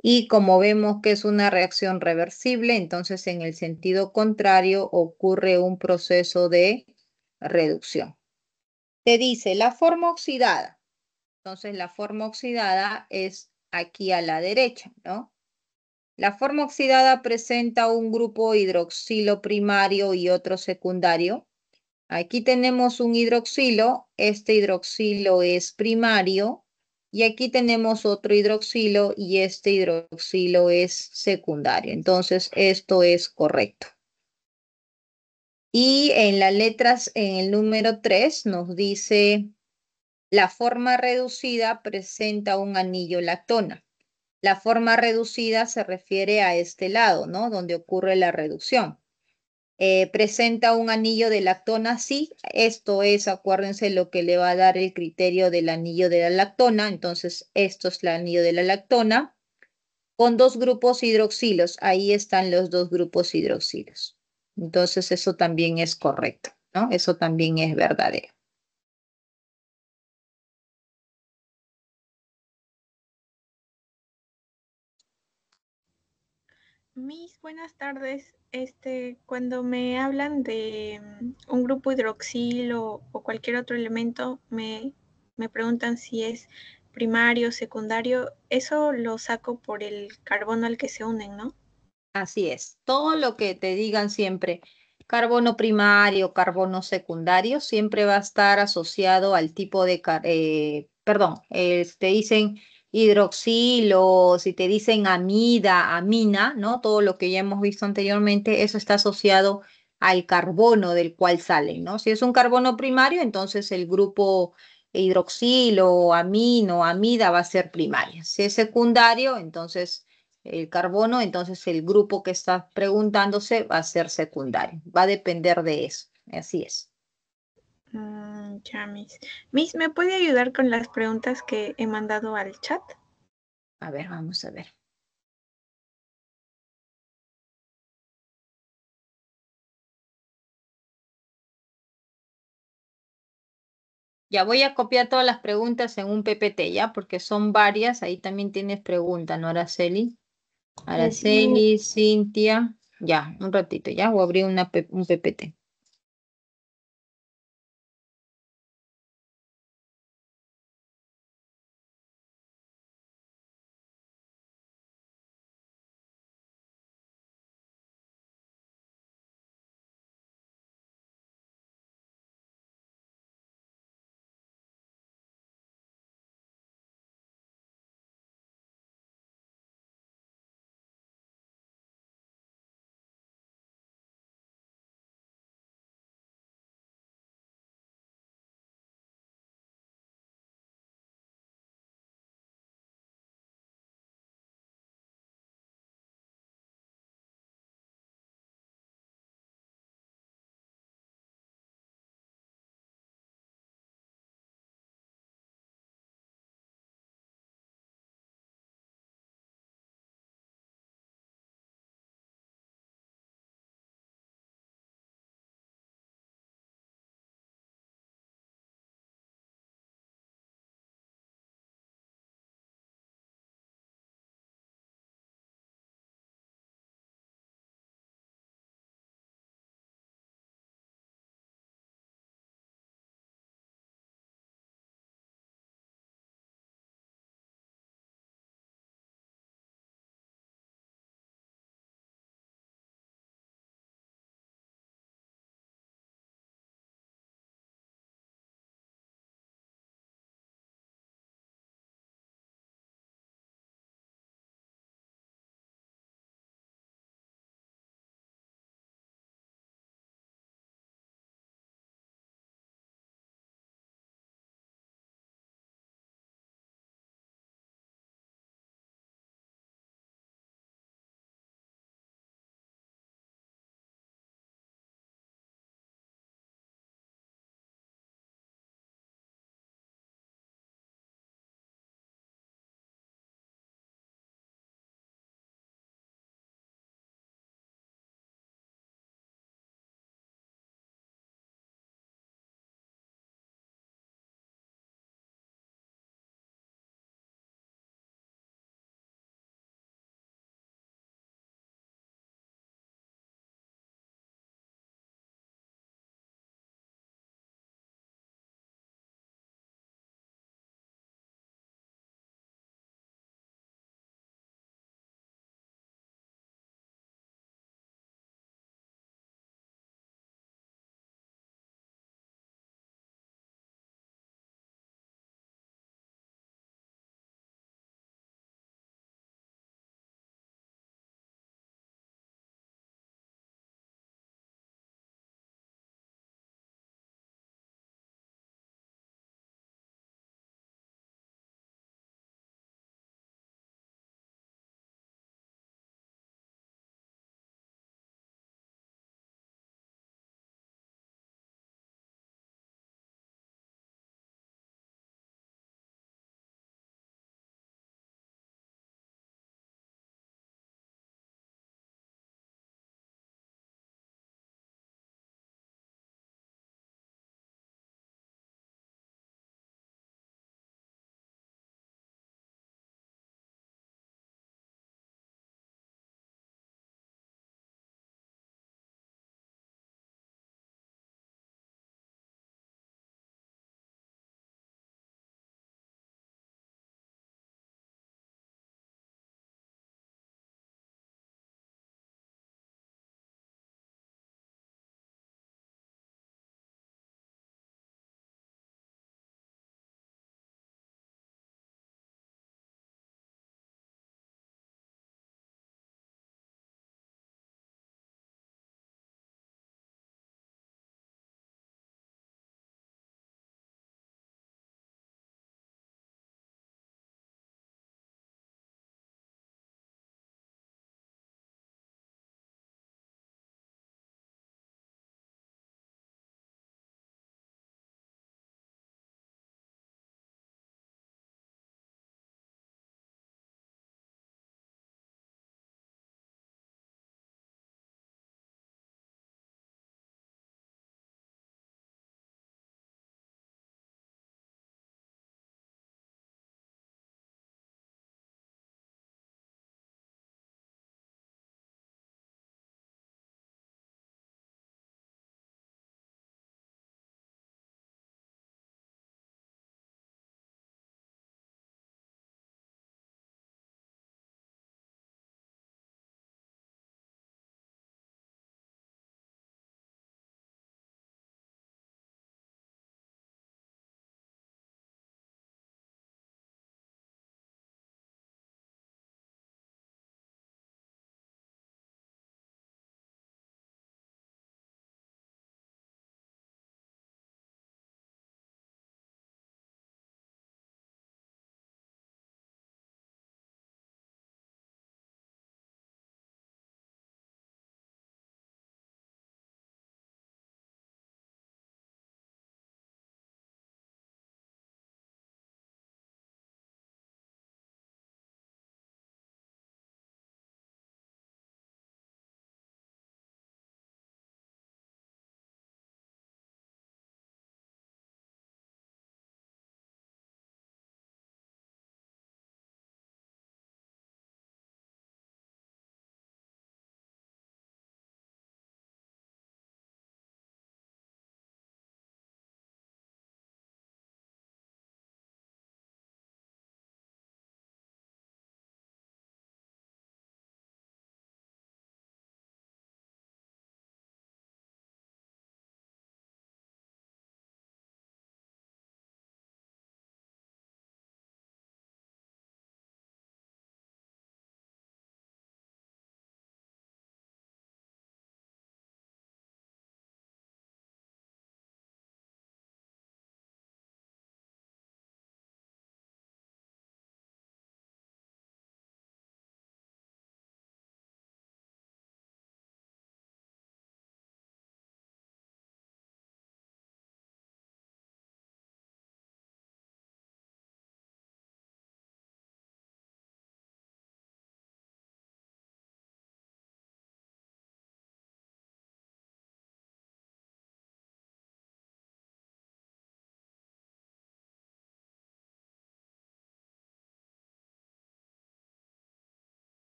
Y como vemos que es una reacción reversible, entonces en el sentido contrario ocurre un proceso de reducción. Te dice la forma oxidada. Entonces la forma oxidada es aquí a la derecha, ¿no? La forma oxidada presenta un grupo hidroxilo primario y otro secundario. Aquí tenemos un hidroxilo, este hidroxilo es primario, y aquí tenemos otro hidroxilo y este hidroxilo es secundario. Entonces, esto es correcto. Y en las letras, en el número 3 nos dice, la forma reducida presenta un anillo lactona. La forma reducida se refiere a este lado, ¿no? Donde ocurre la reducción. Presenta un anillo de lactona, sí, esto es, acuérdense lo que le va a dar el criterio del anillo de la lactona, entonces esto es el anillo de la lactona, con dos grupos hidroxilos, ahí están los dos grupos hidroxilos. Entonces eso también es correcto, ¿no? Eso también es verdadero. Miss, buenas tardes. Cuando me hablan de un grupo hidroxil o cualquier otro elemento, me preguntan si es primario, secundario. Eso lo saco por el carbono al que se unen, ¿no? Así es. Todo lo que te digan siempre, carbono primario, carbono secundario, siempre va a estar asociado al tipo de, perdón, te dicen hidroxilo, si te dicen amida, amina, ¿no? Todo lo que ya hemos visto anteriormente, eso está asociado al carbono del cual salen, ¿no? Si es un carbono primario, entonces el grupo hidroxilo, amino, amida va a ser primaria. Si es secundario, entonces el carbono, entonces el grupo que está preguntándose va a ser secundario. Va a depender de eso. Así es. Ya, Miss. Miss, ¿me puede ayudar con las preguntas que he mandado al chat? A ver, vamos a ver. Ya voy a copiar todas las preguntas en un PPT, ¿ya? Porque son varias. Ahí también tienes preguntas, ¿no, Araceli? Sí. Araceli, Cintia. Ya, un ratito, ya. Voy a abrir un PPT.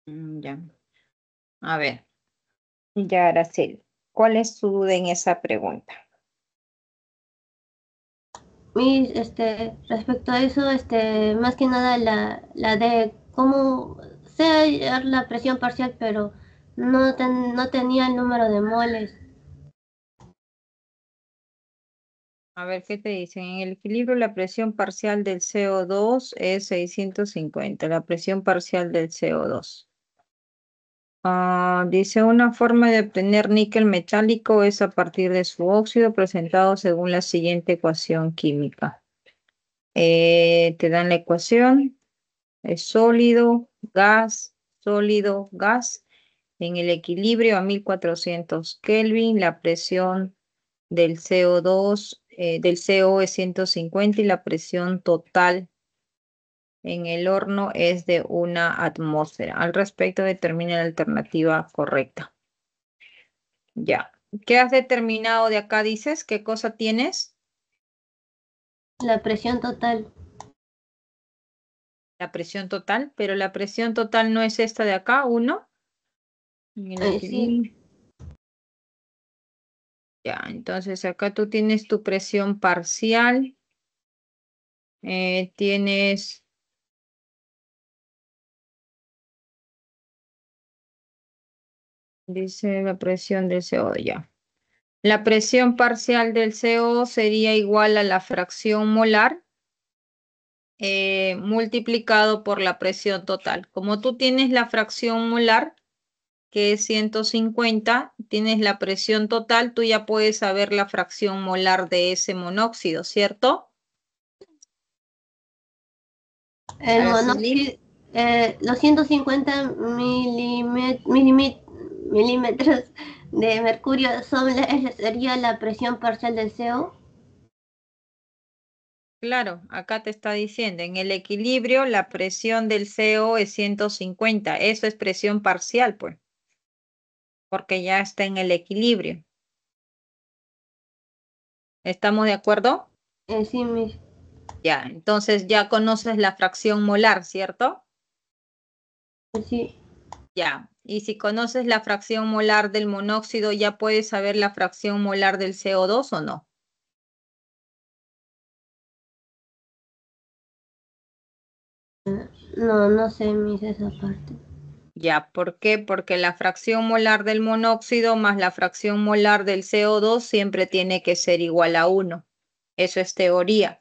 Ya. A ver, ya, Araceli, ¿cuál es tu duda en esa pregunta? Respecto a eso, más que nada la de cómo sé hallar la presión parcial, pero no tenía el número de moles. A ver, ¿qué te dicen? En el equilibrio, la presión parcial del CO2 es 650, la presión parcial del CO2. Dice, una forma de obtener níquel metálico es a partir de su óxido presentado según la siguiente ecuación química. Te dan la ecuación, es sólido, gas. En el equilibrio a 1400 Kelvin, la presión del CO2, del CO es 150 y la presión total en el horno es de 1 atmósfera. Al respecto, determina la alternativa correcta. Ya. ¿Qué has determinado de acá, dices? ¿Qué cosa tienes? La presión total. La presión total, pero la presión total no es esta de acá, 1. En el Sí, equilibrio. Ya, entonces acá tú tienes tu presión parcial. Tienes... Dice la presión del CO, ya. La presión parcial del CO sería igual a la fracción molar multiplicado por la presión total. Como tú tienes la fracción molar, que es 150, tienes la presión total, tú ya puedes saber la fracción molar de ese monóxido, ¿cierto? el Araceli. monóxido, los 150 milímetros de mercurio sería la presión parcial del CO. Claro, acá te está diciendo, en el equilibrio la presión del CO es 150, eso es presión parcial, pues, porque ya está en el equilibrio. ¿Estamos de acuerdo? Sí, Ya, entonces ya conoces la fracción molar, ¿cierto? sí. Ya, y si conoces la fracción molar del monóxido, ¿ya puedes saber la fracción molar del CO2 o no? No sé, esa parte. Ya, ¿por qué? Porque la fracción molar del monóxido más la fracción molar del CO2 siempre tiene que ser igual a 1. Eso es teoría.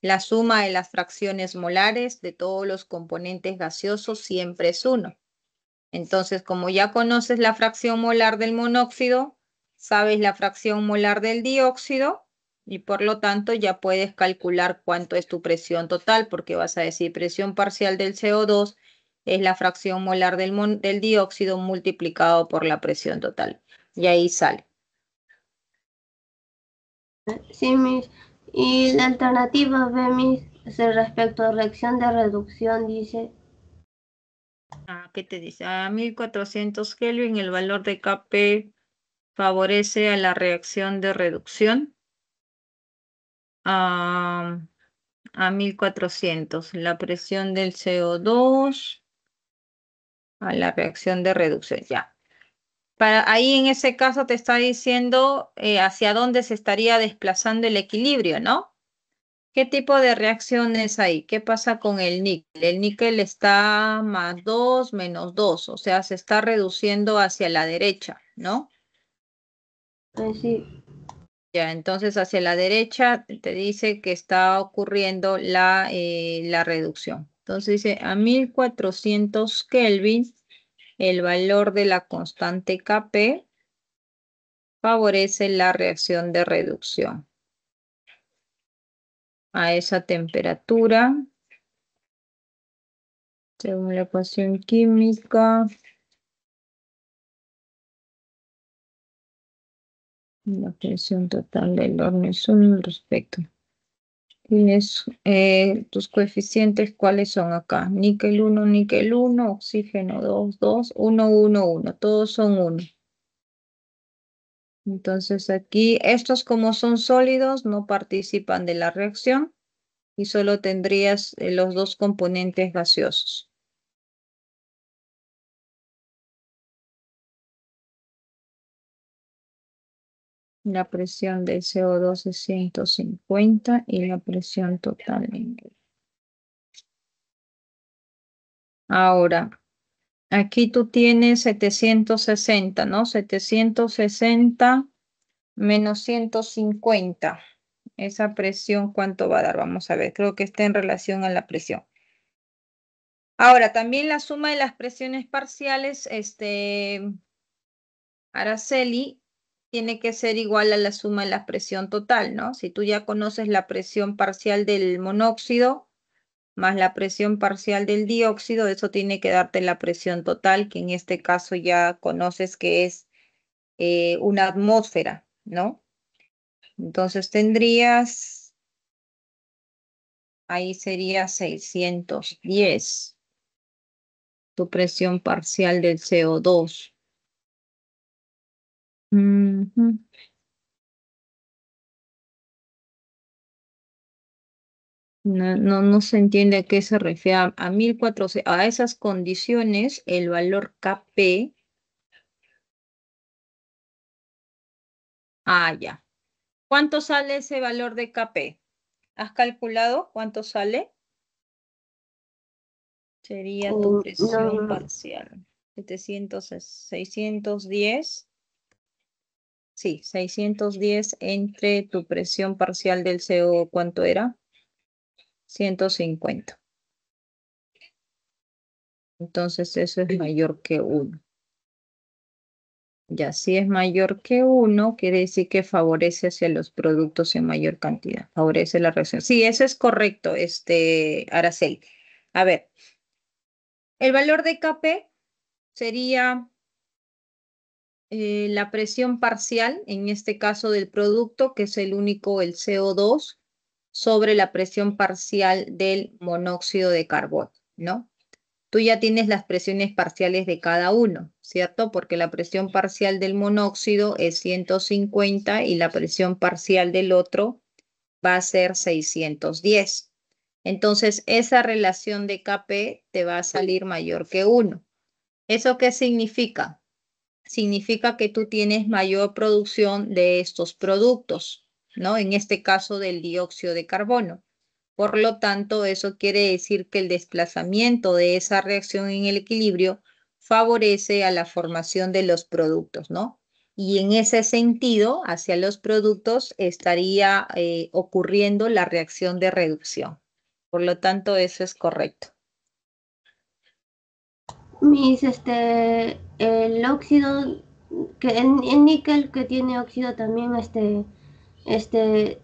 La suma de las fracciones molares de todos los componentes gaseosos siempre es 1. Entonces, como ya conoces la fracción molar del monóxido, sabes la fracción molar del dióxido y por lo tanto ya puedes calcular cuánto es tu presión total, porque vas a decir presión parcial del CO2 es la fracción molar del dióxido multiplicado por la presión total. Y ahí sale. Sí, y la alternativa B, respecto a reacción de reducción, dice. ¿Qué te dice? A 1400 Kelvin el valor de Kp favorece a la reacción de reducción. A 1400, la presión del CO2 a la reacción de reducción, ya. Ahí en ese caso te está diciendo hacia dónde se estaría desplazando el equilibrio, ¿no? ¿Qué tipo de reacciones hay? ¿Qué pasa con el níquel? El níquel está +2, -2, o sea, se está reduciendo hacia la derecha, ¿no? Sí. Ya, entonces hacia la derecha te dice que está ocurriendo la reducción. Entonces dice a 1400 Kelvin, el valor de la constante Kp favorece la reacción de reducción. A esa temperatura, según la ecuación química, la presión total del horno es 1 al respecto. Tienes tus coeficientes, ¿cuáles son acá? Níquel 1, oxígeno 2, 2, 1, 1, 1. Todos son 1. Entonces aquí, estos como son sólidos, no participan de la reacción y solo tendrías los dos componentes gaseosos. La presión del CO2 es 150 y la presión total. Ahora, aquí tú tienes 760, ¿no? 760 menos 150. Esa presión, ¿cuánto va a dar? Vamos a ver, creo que está en relación a la presión. Ahora, también la suma de las presiones parciales, Araceli, tiene que ser igual a la suma de la presión total, ¿no? Si tú ya conoces la presión parcial del monóxido más la presión parcial del dióxido, eso tiene que darte la presión total, que en este caso ya conoces que es una atmósfera, ¿no? Entonces tendrías, ahí sería 610, tu presión parcial del CO2. Ujú. No se entiende a qué se refiere. A 1400, a esas condiciones, el valor Kp. Ya. ¿Cuánto sale ese valor de Kp? ¿Has calculado cuánto sale? Sería tu presión No, parcial. 610. Sí, 610 entre tu presión parcial del CO, ¿cuánto era? 150. Entonces eso es mayor que 1. Ya, si es mayor que 1, quiere decir que favorece hacia los productos en mayor cantidad. Favorece la reacción. Sí, eso es correcto, Araceli. A ver, el valor de Kp sería la presión parcial, en este caso del producto, que es el único, el CO2, sobre la presión parcial del monóxido de carbono, ¿no? Tú ya tienes las presiones parciales de cada uno, ¿cierto? Porque la presión parcial del monóxido es 150 y la presión parcial del otro va a ser 610. Entonces, esa relación de Kp te va a salir mayor que 1. ¿Eso qué significa? Significa que tú tienes mayor producción de estos productos, ¿no? En este caso del dióxido de carbono. Por lo tanto, eso quiere decir que el desplazamiento de esa reacción en el equilibrio favorece a la formación de los productos, ¿no? Y en ese sentido, hacia los productos estaría ocurriendo la reacción de reducción. Por lo tanto, eso es correcto. el óxido, que el níquel que tiene óxido también,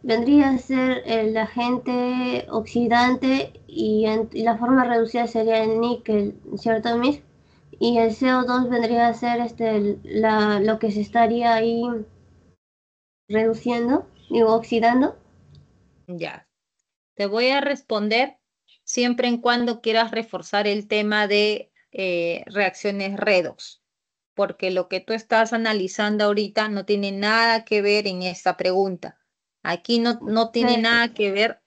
vendría a ser el agente oxidante y la forma reducida sería el níquel, ¿cierto, Miss? Y el CO2 vendría a ser lo que se estaría ahí reduciendo, digo, oxidando. Ya. Te voy a responder siempre en cuando quieras reforzar el tema de reacciones redox, porque lo que tú estás analizando ahorita no tiene nada que ver en esta pregunta. Aquí no tiene nada que ver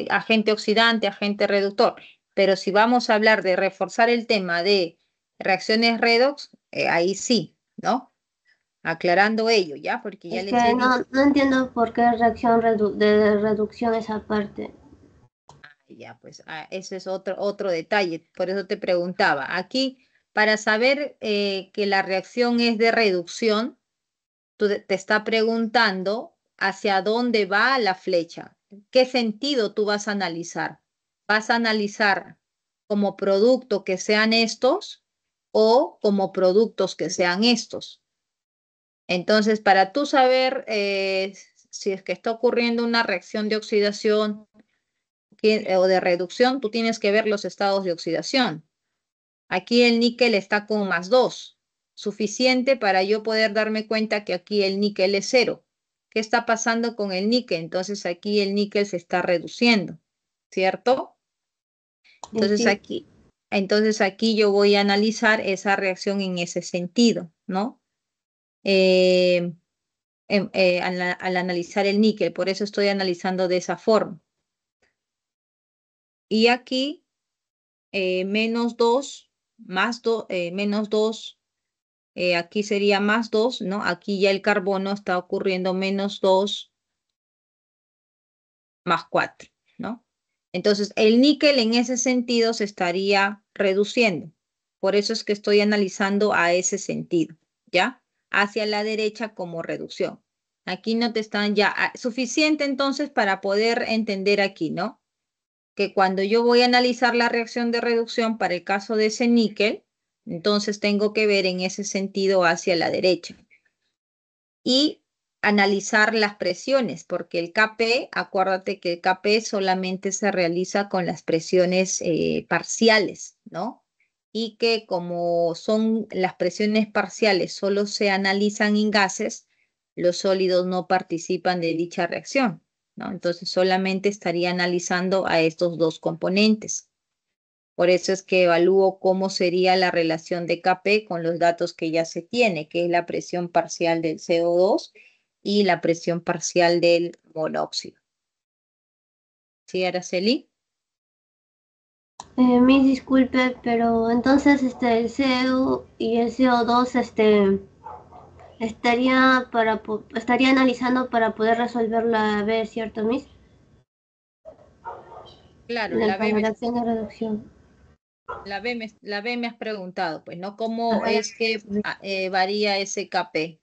agente oxidante, agente reductor, pero si vamos a hablar de reforzar el tema de reacciones redox, ahí sí, ¿no? Aclarando ello, ¿ya? Porque ya Es les he que dicho. no entiendo por qué reacción de reducción esa parte. Ya, pues ese es otro detalle, por eso te preguntaba. Aquí, para saber que la reacción es de reducción, te está preguntando hacia dónde va la flecha, qué sentido tú vas a analizar. ¿Vas a analizar como producto que sean estos o como productos que sean estos? Entonces, para tú saber si es que está ocurriendo una reacción de oxidación o de reducción, tú tienes que ver los estados de oxidación. Aquí el níquel está con +2, suficiente para yo poder darme cuenta que aquí el níquel es 0. ¿Qué está pasando con el níquel? Entonces aquí el níquel se está reduciendo, ¿cierto? Sí. Entonces aquí yo voy a analizar esa reacción en ese sentido, ¿no? Eh, al analizar el níquel, por eso estoy analizando de esa forma. Y aquí -2 más menos 2 aquí sería más 2, ¿no? Aquí ya el carbono está ocurriendo menos 2 más 4, ¿no? Entonces, el níquel en ese sentido se estaría reduciendo. Por eso es que estoy analizando a ese sentido, ¿ya? Hacia la derecha como reducción. Aquí no te están ya suficiente entonces para poder entender aquí, ¿no? Que cuando yo voy a analizar la reacción de reducción para el caso de ese níquel, entonces tengo que ver en ese sentido hacia la derecha. Y analizar las presiones, porque el Kp, acuérdate que el Kp solamente se realiza con las presiones parciales, ¿no? Y que como son las presiones parciales, solo se analizan en gases, los sólidos no participan de dicha reacción, ¿no? Entonces solamente estaría analizando a estos dos componentes. Por eso es que evalúo cómo sería la relación de Kp con los datos que ya se tiene, que es la presión parcial del CO2 y la presión parcial del monóxido. ¿Sí, Araceli? Mis disculpe, pero entonces el CO y el CO2 estaría analizando para poder resolver la B, ¿cierto, Miss? Claro, Para la reacción de reducción. la B me has preguntado, pues, ¿no? ¿Cómo Ajá, es que varía ese Kp?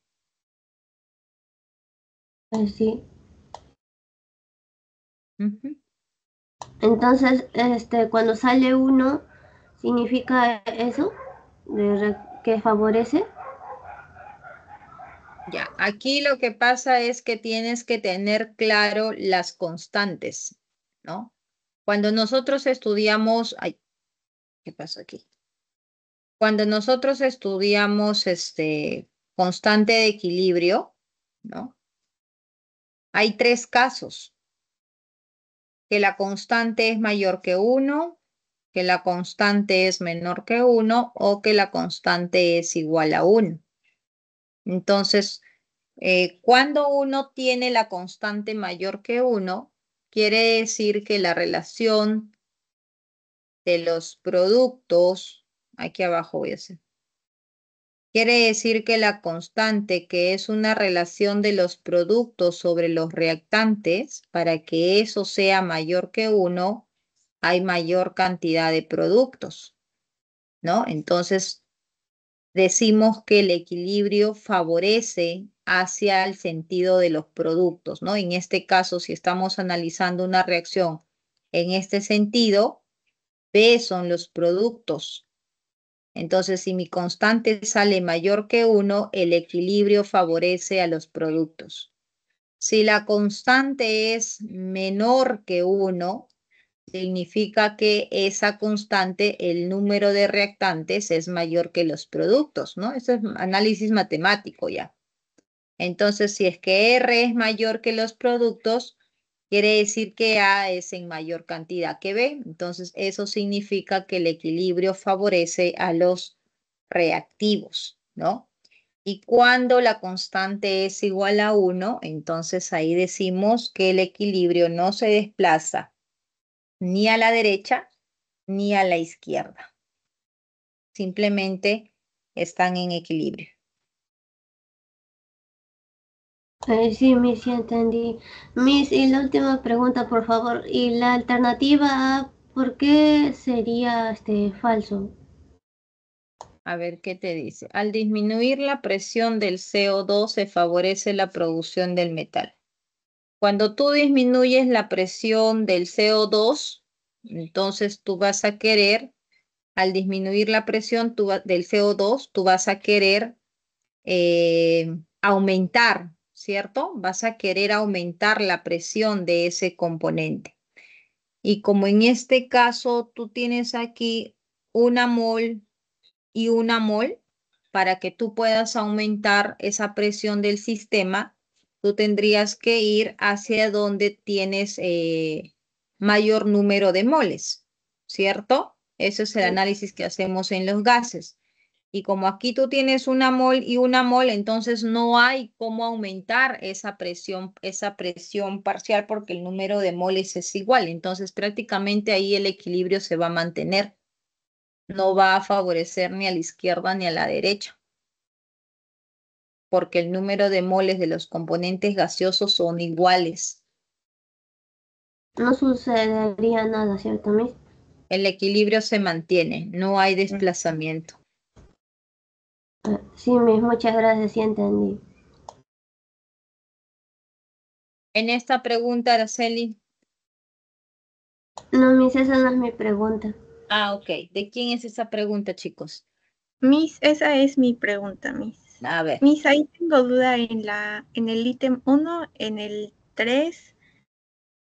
sí. Ujú. Entonces, cuando sale 1, ¿significa eso? ¿Que favorece? Ya, aquí lo que pasa es que tienes que tener claro las constantes, ¿no? Cuando nosotros estudiamos, ay, ¿qué pasó aquí? Cuando nosotros estudiamos constante de equilibrio, ¿no? Hay tres casos, que la constante es mayor que 1, que la constante es menor que 1 o que la constante es igual a 1. Entonces, cuando uno tiene la constante mayor que 1, quiere decir que la relación de los productos, aquí abajo voy a hacer. Quiere decir que la constante, que es una relación de los productos sobre los reactantes, para que eso sea mayor que 1, hay mayor cantidad de productos, ¿no? Entonces, decimos que el equilibrio favorece hacia el sentido de los productos, ¿no? En este caso, si estamos analizando una reacción en este sentido, B son los productos. Entonces, si mi constante sale mayor que 1, el equilibrio favorece a los productos. Si la constante es menor que 1, significa que esa constante, el número de reactantes es mayor que los productos, ¿no? Eso es análisis matemático ya. Entonces, si es que R es mayor que los productos, quiere decir que A es en mayor cantidad que B. Entonces, eso significa que el equilibrio favorece a los reactivos, ¿no? Y cuando la constante es igual a 1, entonces ahí decimos que el equilibrio no se desplaza ni a la derecha ni a la izquierda. Simplemente están en equilibrio. Sí, Miss, sí entendí. Miss, y la última pregunta, por favor. ¿Y la alternativa A, por qué sería falso? A ver qué te dice. Al disminuir la presión del CO2 se favorece la producción del metal. Cuando tú disminuyes la presión del CO2, entonces tú vas a querer, al disminuir la presión del CO2, tú vas a querer aumentar, ¿cierto? Vas a querer aumentar la presión de ese componente. Y como en este caso tú tienes aquí una mol y una mol, para que tú puedas aumentar esa presión del sistema, tú tendrías que ir hacia donde tienes mayor número de moles, ¿cierto? Ese es el análisis que hacemos en los gases. Y como aquí tú tienes una mol y una mol, entonces no hay cómo aumentar esa presión parcial porque el número de moles es igual. Entonces prácticamente ahí el equilibrio se va a mantener. No va a favorecer ni a la izquierda ni a la derecha. porque el número de moles de los componentes gaseosos son iguales. No sucedería nada, ¿cierto, Miss? El equilibrio se mantiene, no hay desplazamiento. Sí, Miss, muchas gracias, sí entendí. En esta pregunta, Araceli. No, Miss, esa no es mi pregunta. Ah, ok. ¿De quién es esa pregunta, chicos? Miss, esa es mi pregunta, Miss. A ver. Miss, ahí tengo duda en el ítem 1, en el 3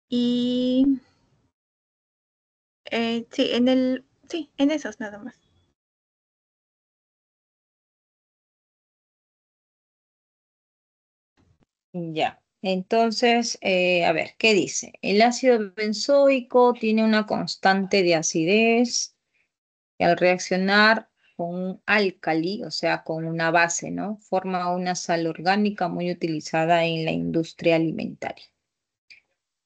y sí, en esos nada más. Ya. Entonces, a ver, ¿qué dice? El ácido benzoico tiene una constante de acidez y al reaccionar con un álcali, o sea, con una base, ¿no? Forma una sal orgánica muy utilizada en la industria alimentaria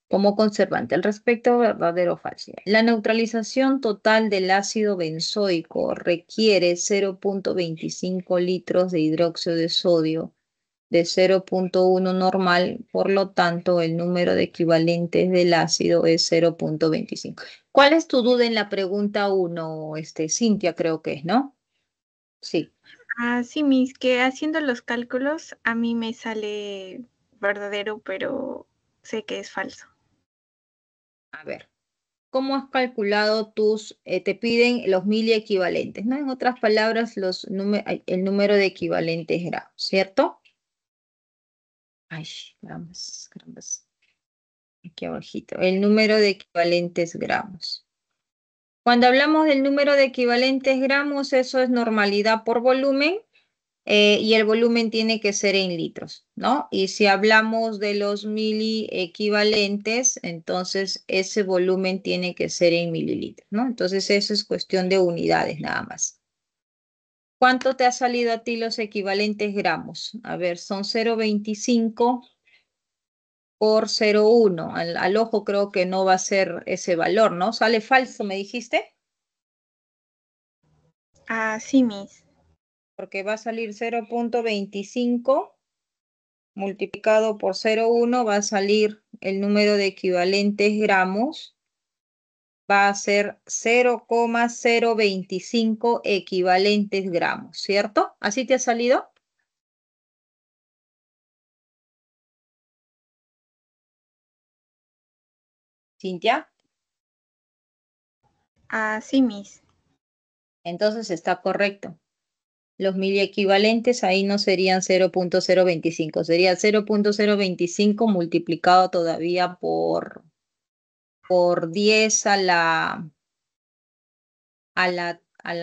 como conservante. Al respecto, ¿verdadero o falso? La neutralización total del ácido benzoico requiere 0.25 litros de hidróxido de sodio de 0.1 normal, por lo tanto, el número de equivalentes del ácido es 0.25. ¿Cuál es tu duda en la pregunta 1, Cintia, creo que es, ¿no? Sí. Sí, Miss, que haciendo los cálculos a mí me sale verdadero, pero sé que es falso. A ver. ¿Cómo has calculado te piden los miliequivalentes, ¿no? En otras palabras, el número de equivalentes gramos, ¿cierto? Ay, gramos, gramos. Aquí abajito. El número de equivalentes gramos. Cuando hablamos del número de equivalentes gramos, eso es normalidad por volumen. Y el volumen tiene que ser en litros, ¿no? Y si hablamos de los miliequivalentes, entonces ese volumen tiene que ser en mililitros, ¿no? Entonces eso es cuestión de unidades nada más. ¿Cuánto te ha salido a ti los equivalentes gramos? A ver, son 0.25 por 0.1. Al ojo creo que no va a ser ese valor, ¿no? ¿Sale falso, me dijiste? Sí, Miss. Porque va a salir 0.25 multiplicado por 0,1 va a salir el número de equivalentes gramos, va a ser 0,025 equivalentes gramos, ¿cierto? ¿Así te ha salido? Cintia. Sí, Miss. Entonces está correcto. Los miliequivalentes ahí no serían 0.025, sería 0.025 multiplicado todavía por 10 a la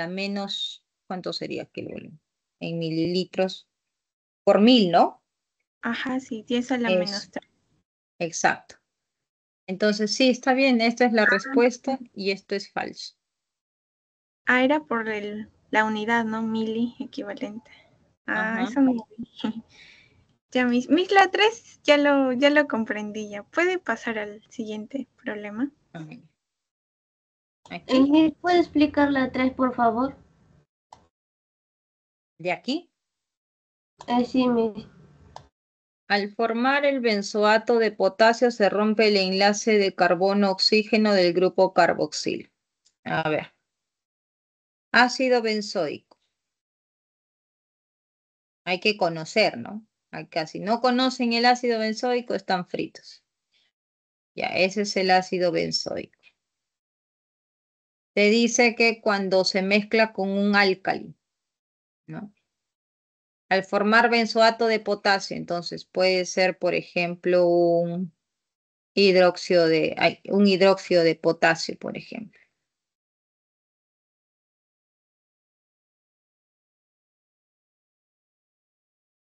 menos, ¿cuánto sería que en mililitros? Por 1000, ¿no? Ajá, sí, 10 a la Es menos 3. exacto. Entonces, sí, está bien, esta es la respuesta y esto es falso. Era por la unidad, ¿no? Mili equivalente. Ajá. Eso no lo vi. Ya, Miss, la 3 ya lo comprendí ya. ¿Puede pasar al siguiente problema? Aquí, ¿Puede explicar la 3, por favor? de aquí. Sí, Miss. Al formar el benzoato de potasio se rompe el enlace de carbono-oxígeno del grupo carboxilo. A ver. Ácido benzoico. Hay que conocer, ¿no? Si no conocen el ácido benzoico, están fritos. Ya, ese es el ácido benzoico. Te dice que cuando se mezcla con un álcali, ¿no? Al formar benzoato de potasio, entonces puede ser, por ejemplo, un hidróxido de potasio, por ejemplo.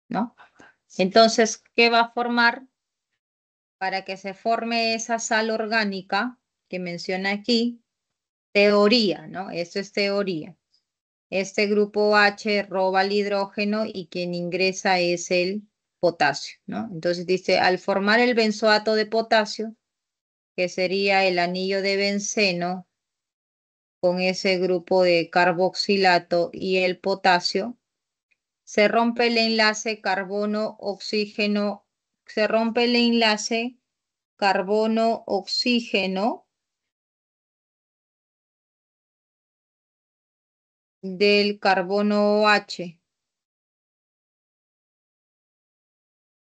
¿No? Entonces, ¿qué va a formar? Para que se forme esa sal orgánica que menciona aquí, teoría, ¿no? Eso es teoría. Este grupo H roba el hidrógeno y quien ingresa es el potasio, ¿no? Entonces dice, al formar el benzoato de potasio, que sería el anillo de benceno con ese grupo de carboxilato y el potasio, se rompe el enlace carbono-oxígeno, se rompe el enlace carbono-oxígeno del carbono OH,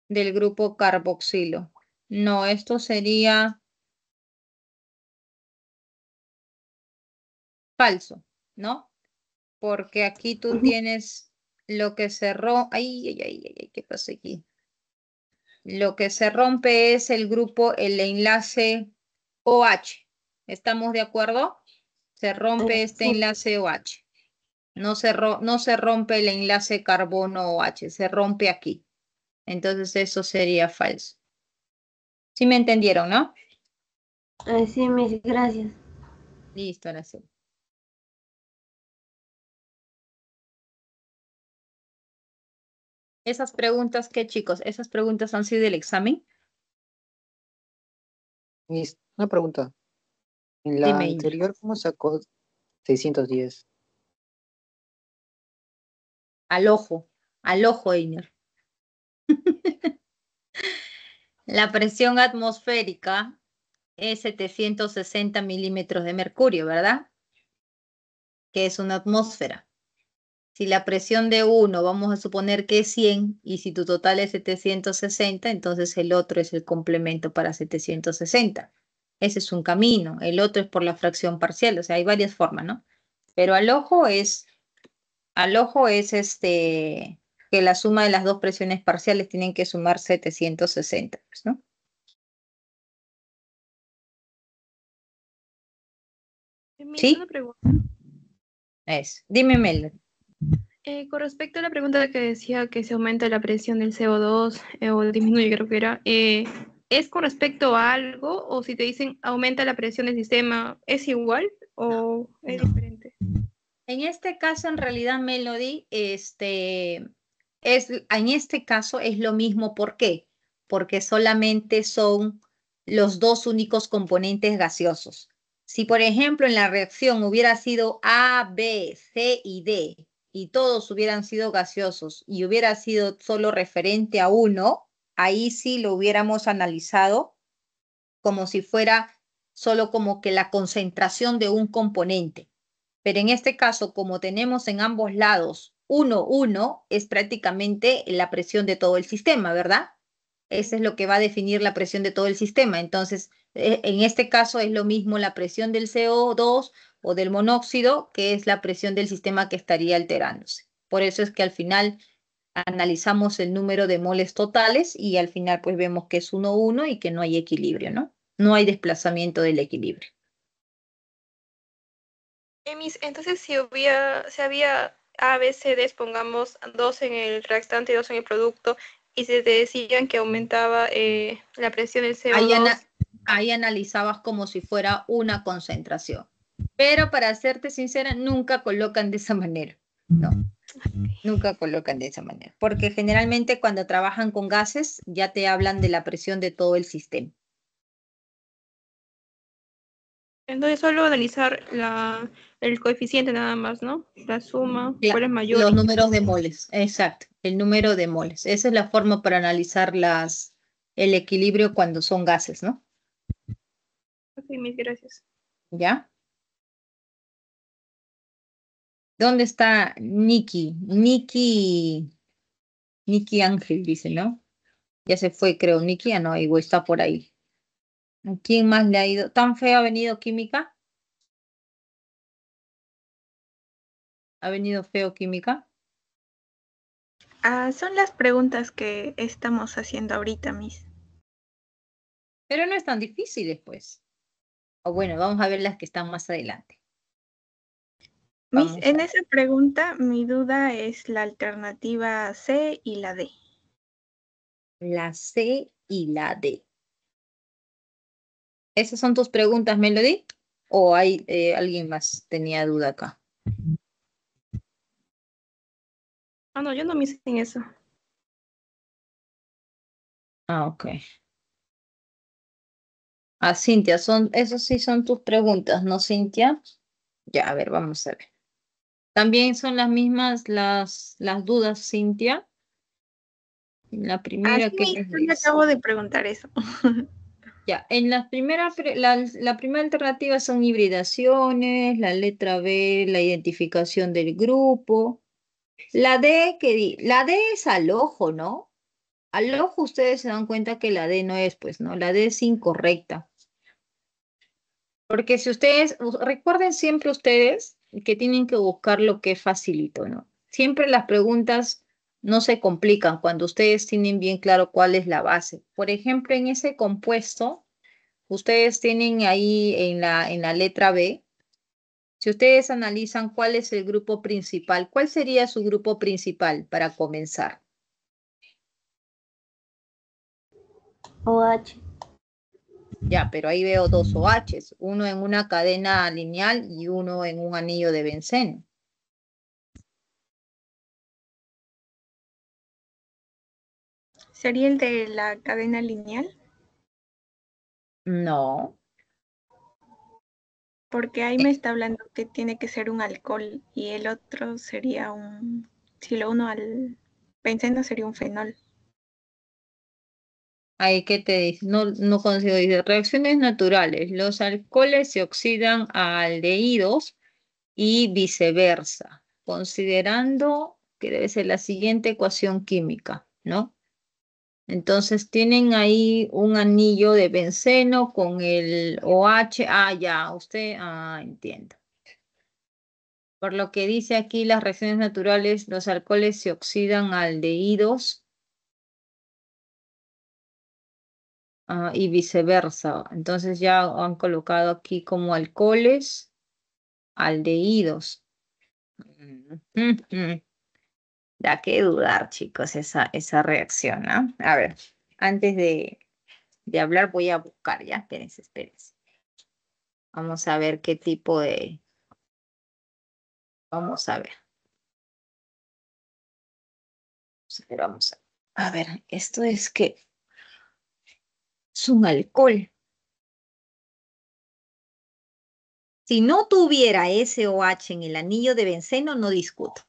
del grupo carboxilo. No, esto sería falso, ¿no? Porque aquí tú tienes lo que se rompe. Ay, ¿qué pasa aquí? Lo que se rompe es el grupo, el enlace OH. ¿Estamos de acuerdo? Se rompe este Sí. enlace OH. No se rompe el enlace carbono OH, se rompe aquí. Entonces eso sería falso. ¿Sí me entendieron, no? Sí, Miss, gracias. Listo, ahora sí. Esas preguntas, ¿qué chicos? Esas preguntas han sido del examen. Una pregunta. En la Dime, Ina. anterior, ¿cómo sacó 610? Al ojo, Einer. La presión atmosférica es 760 milímetros de mercurio, ¿verdad? Que es una atmósfera. Si la presión de uno, vamos a suponer que es 100, y si tu total es 760, entonces el otro es el complemento para 760. Ese es un camino. El otro es por la fracción parcial. O sea, hay varias formas, ¿no? Pero al ojo es que la suma de las dos presiones parciales tienen que sumar 760, pues, ¿no? Miss, una ¿Sí? pregunta. Dime, Mel. Con respecto a la pregunta que decía que se aumenta la presión del CO2 o disminuye, creo que era, ¿es con respecto a algo o si te dicen aumenta la presión del sistema, es igual o es No. diferente? En este caso, en realidad, Melody, en este caso es lo mismo. ¿Por qué? Porque solamente son los dos únicos componentes gaseosos. Si, por ejemplo, en la reacción hubiera sido A, B, C y D, y todos hubieran sido gaseosos y hubiera sido solo referente a uno, ahí sí lo hubiéramos analizado como si fuera solo como que la concentración de un componente. Pero en este caso, como tenemos en ambos lados 1, 1, es prácticamente la presión de todo el sistema, ¿verdad? Eso es lo que va a definir la presión de todo el sistema. Entonces, en este caso es lo mismo la presión del CO2 o del monóxido, que es la presión del sistema que estaría alterándose. Por eso es que al final analizamos el número de moles totales y al final pues vemos que es 1, 1 y que no hay equilibrio, ¿no? No hay desplazamiento del equilibrio. Miss, entonces si había A, B, C, D, pongamos dos en el reactante y dos en el producto, y se te decían que aumentaba la presión del Ahí, CO2. ahí analizabas como si fuera una concentración. Pero para serte sincera, nunca colocan de esa manera. No, nunca colocan de esa manera. Porque generalmente cuando trabajan con gases ya te hablan de la presión de todo el sistema. Entonces solo analizar el coeficiente nada más, ¿no? La suma, cuál es mayor. Los números de moles, exacto, el número de moles. Esa es la forma para analizar el equilibrio cuando son gases, ¿no? Ok, Miss, gracias. ¿Ya? ¿Dónde está Nikki? Nikki Ángel, dice, ¿no? Ya se fue, creo. Nikki ya no, igual está por ahí. ¿A quién más le ha ido? ¿Tan feo ha venido química? ¿Ha venido feo química? Son las preguntas que estamos haciendo ahorita, Miss. Pero no es tan difícil, pues. O bueno, vamos a ver las que están más adelante. Miss, Vamos a en ver. esa pregunta mi duda es la alternativa C y la D. La C y la D. ¿Esas son tus preguntas, Melody? ¿O hay alguien más tenía duda acá? No, yo no me hice en eso. Ah, ok. Ah, Cintia, esos sí son tus preguntas, ¿no, Cintia? Ya, a ver, vamos a ver. También son las mismas las dudas, Cintia. La primera Así que mismo, les yo le dice. acabo de preguntar eso. Ya, en la primera alternativa son hibridaciones, la letra B, la identificación del grupo. La D, la D es al ojo, ¿no? Al ojo ustedes se dan cuenta que la D no es, pues, ¿no? La D es incorrecta. Porque si ustedes, recuerden siempre ustedes que tienen que buscar lo que es facilito, ¿no? Siempre las preguntas no se complican cuando ustedes tienen bien claro cuál es la base. Por ejemplo, en ese compuesto, ustedes tienen ahí en la letra B, si ustedes analizan cuál es el grupo principal, ¿cuál sería su grupo principal para comenzar? OH. Ya, pero ahí veo dos OHs, uno en una cadena lineal y uno en un anillo de benceno. ¿Sería el de la cadena lineal? No. Porque ahí me está hablando que tiene que ser un alcohol y el otro sería si lo uno al benceno sería un fenol. Ahí que te dice, no consigo, dice, reacciones naturales. Los alcoholes se oxidan a aldehídos y viceversa, considerando que debe ser la siguiente ecuación química, ¿no? Entonces tienen ahí un anillo de benceno con el OH. Ah, ya, entiendo. Por lo que dice aquí, las reacciones naturales, los alcoholes se oxidan a aldehídos y viceversa. Entonces ya han colocado aquí como alcoholes, aldehídos. Ujú. Da que dudar, chicos, esa reacción, ¿no? A ver, antes de hablar voy a buscar, ya, espérense, espérense. Vamos a ver qué tipo de... Vamos a ver. Vamos a ver. A ver, esto es que es un alcohol. Si no tuviera SOH en el anillo de benceno, no discuto.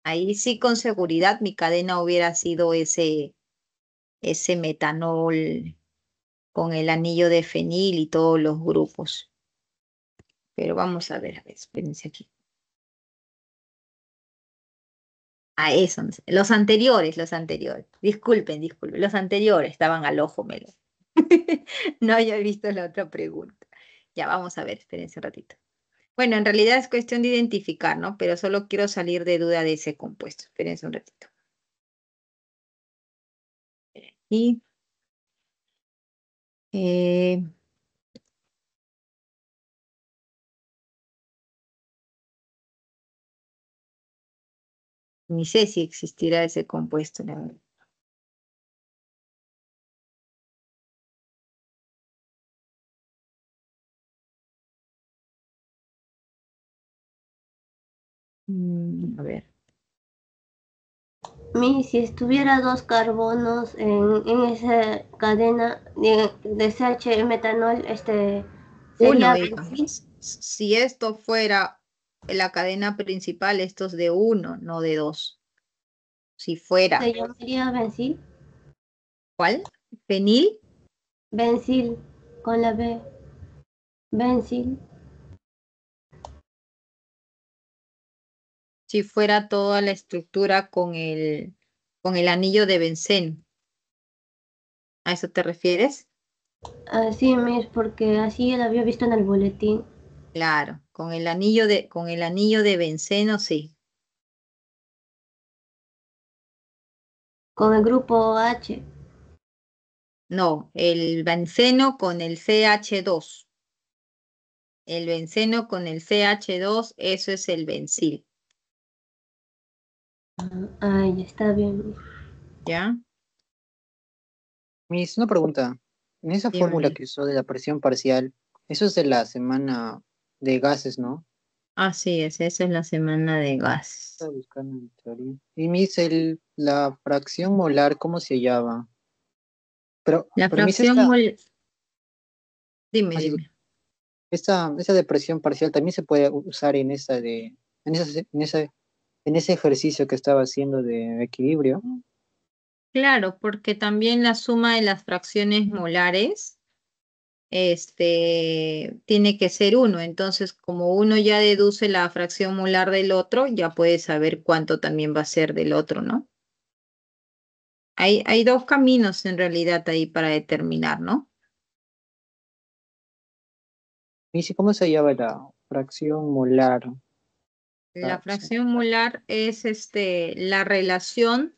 Ahí sí con seguridad mi cadena hubiera sido ese metanol con el anillo de fenil y todos los grupos. Pero vamos a ver, espérense aquí. Ah, eso, los anteriores. Disculpen, los anteriores estaban al ojo, Melo. No había visto la otra pregunta. Ya, vamos a ver, espérense un ratito. Bueno, en realidad es cuestión de identificar, ¿no? Pero solo quiero salir de duda de ese compuesto. Espérense un ratito. Y eh, ni sé si existirá ese compuesto, la verdad. A ver. Si estuviera dos carbonos en esa cadena de CH metanol, Uno, sería digamos. Si esto fuera la cadena principal, esto es de uno, no de dos. Si se fuera, llamaría benzil. ¿cuál? ¿Fenil? Benzil con la B. Benzil. Si fuera toda la estructura con el anillo de benceno. ¿A eso te refieres? Así es, porque así lo había visto en el boletín. Claro, con el anillo de benceno, sí. Con el grupo H. No, el benceno con el CH2. El benceno con el CH2, eso es el bencil, Ay, está bien. ¿ya? Miss, una pregunta. En esa fórmula Dime. que usó de la presión parcial, eso es de la semana de gases, ¿no? Así es, esa es la semana de Estaba gases. buscando en teoría. Y Miss, la fracción molar, ¿cómo se llama? La Pero Miss, fracción mol... Dime, así, dime. esa de presión parcial también se puede usar en esa de en ese ejercicio que estaba haciendo de equilibrio. Claro, porque también la suma de las fracciones molares, tiene que ser uno. Entonces, como uno ya deduce la fracción molar del otro, ya puede saber cuánto también va a ser del otro, ¿no? Hay dos caminos en realidad ahí para determinar, ¿no? Y si, ¿cómo se llama la fracción molar? La Ah, sí. fracción molar es la relación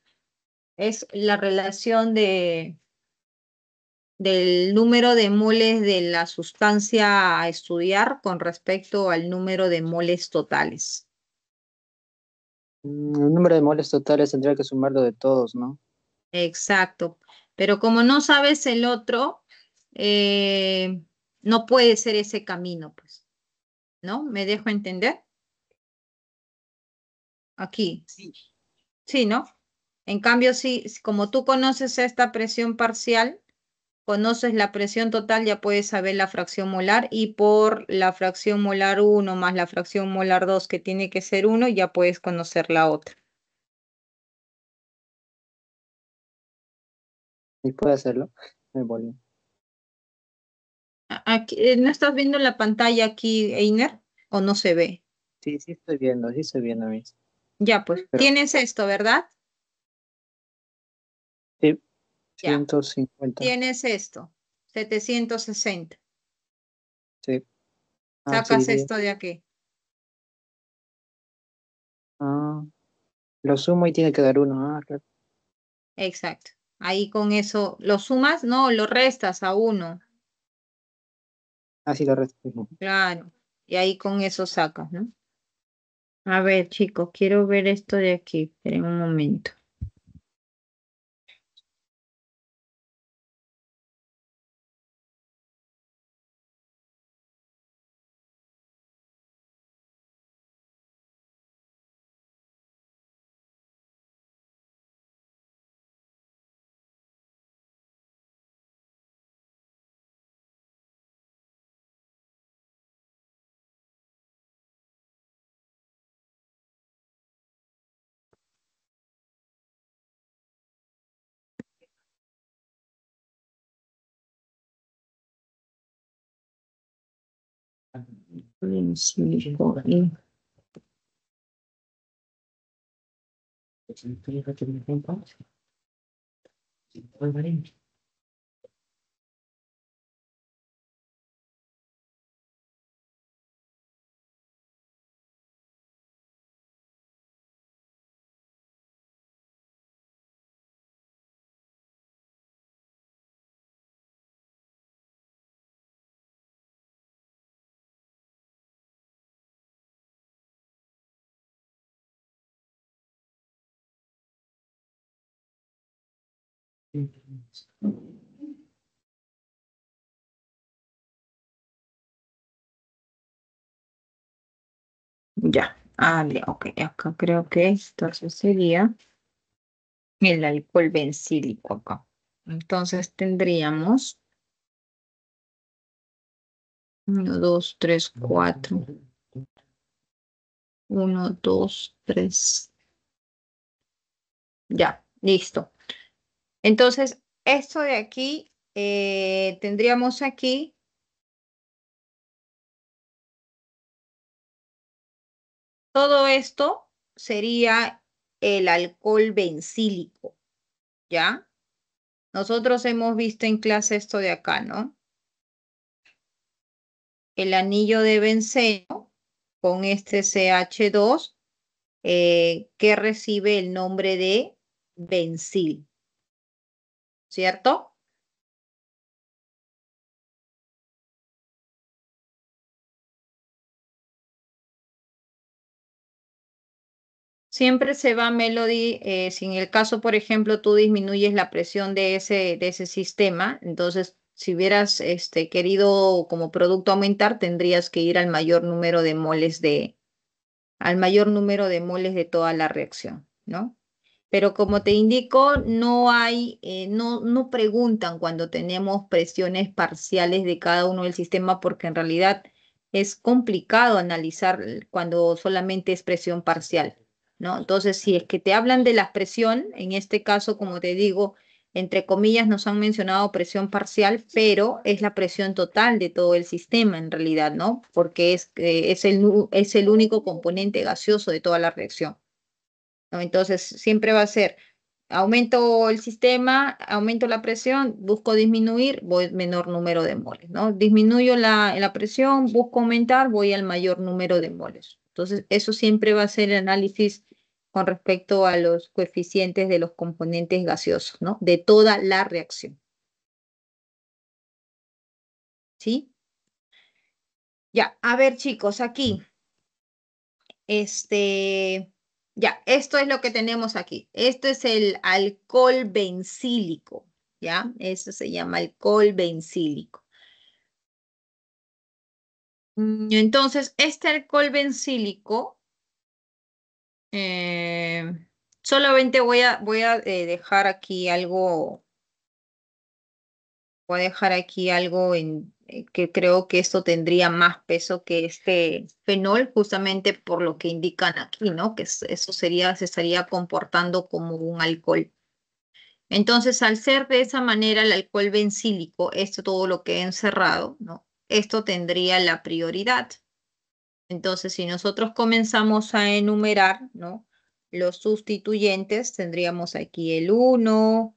del número de moles de la sustancia a estudiar con respecto al número de moles totales. El número de moles totales tendría que sumarlo de todos, ¿no? Exacto. Pero como no sabes el otro, eh, no puede ser ese camino, pues, ¿no? ¿Me dejo entender? Aquí. Sí. Sí, ¿no? En cambio, como tú conoces esta presión parcial, conoces la presión total, ya puedes saber la fracción molar y por la fracción molar uno más la fracción molar 2 que tiene que ser uno, ya puedes conocer la otra. ¿Y puede hacerlo? Me volví. Aquí, ¿no estás viendo la pantalla aquí, Einer? ¿O no se ve? Sí estoy viendo, mis. Ya, pues, Pero, tienes esto, ¿verdad? sí, Ya, 150. tienes esto, 760. Sí. Ah, se Sacas divide. esto de aquí. Ah, lo sumo y tiene que dar uno. Ah, claro. Exacto. Ahí con eso, ¿lo sumas? No, lo restas a uno. Ah, sí, lo resto. Claro. Y ahí con eso sacas, ¿no? A ver, chicos, quiero ver esto de aquí. Esperen un momento. Cinco y- Ya. Ah, ok. Acá creo que entonces sería el alcohol bencílico acá. Entonces tendríamos 1, 2, 3, 4. 1, 2, 3. Ya, listo. Entonces, esto de aquí, tendríamos aquí, todo esto sería el alcohol bencílico, ¿ya? Nosotros hemos visto en clase esto de acá, ¿no? El anillo de benceno con este CH2 que recibe el nombre de bencil, ¿cierto? Siempre se va Melody, si en el caso, por ejemplo, tú disminuyes la presión de ese sistema, entonces si hubieras querido como producto aumentar, tendrías que ir al mayor número de moles al mayor número de moles de toda la reacción, ¿no? Pero como te indico, no preguntan cuando tenemos presiones parciales de cada uno del sistema, porque en realidad es complicado analizar cuando solamente es presión parcial, ¿no? Entonces, si es que te hablan de la presión, en este caso, como te digo, entre comillas nos han mencionado presión parcial, pero es la presión total de todo el sistema en realidad, ¿no? Porque es el único componente gaseoso de toda la reacción, ¿no? Entonces, siempre va a ser aumento el sistema, aumento la presión, busco disminuir, voy menor número de moles, ¿no? Disminuyo la presión, busco aumentar, voy al mayor número de moles. Entonces, eso siempre va a ser el análisis con respecto a los coeficientes de los componentes gaseosos, ¿no? De toda la reacción. ¿Sí? Ya, a ver, chicos, aquí. Ya, esto es lo que tenemos aquí. Esto es el alcohol bencílico, ¿ya? Eso se llama alcohol bencílico. Entonces, este alcohol bencílico, solamente voy a dejar aquí algo, voy a dejar aquí algo que creo que esto tendría más peso que este fenol, justamente por lo que indican aquí, ¿no? Que eso se estaría comportando como un alcohol. Entonces, al ser de esa manera el alcohol bencílico, esto todo lo que he encerrado, ¿no? Esto tendría la prioridad. Entonces, si nosotros comenzamos a enumerar, ¿no? Los sustituyentes, tendríamos aquí el 1,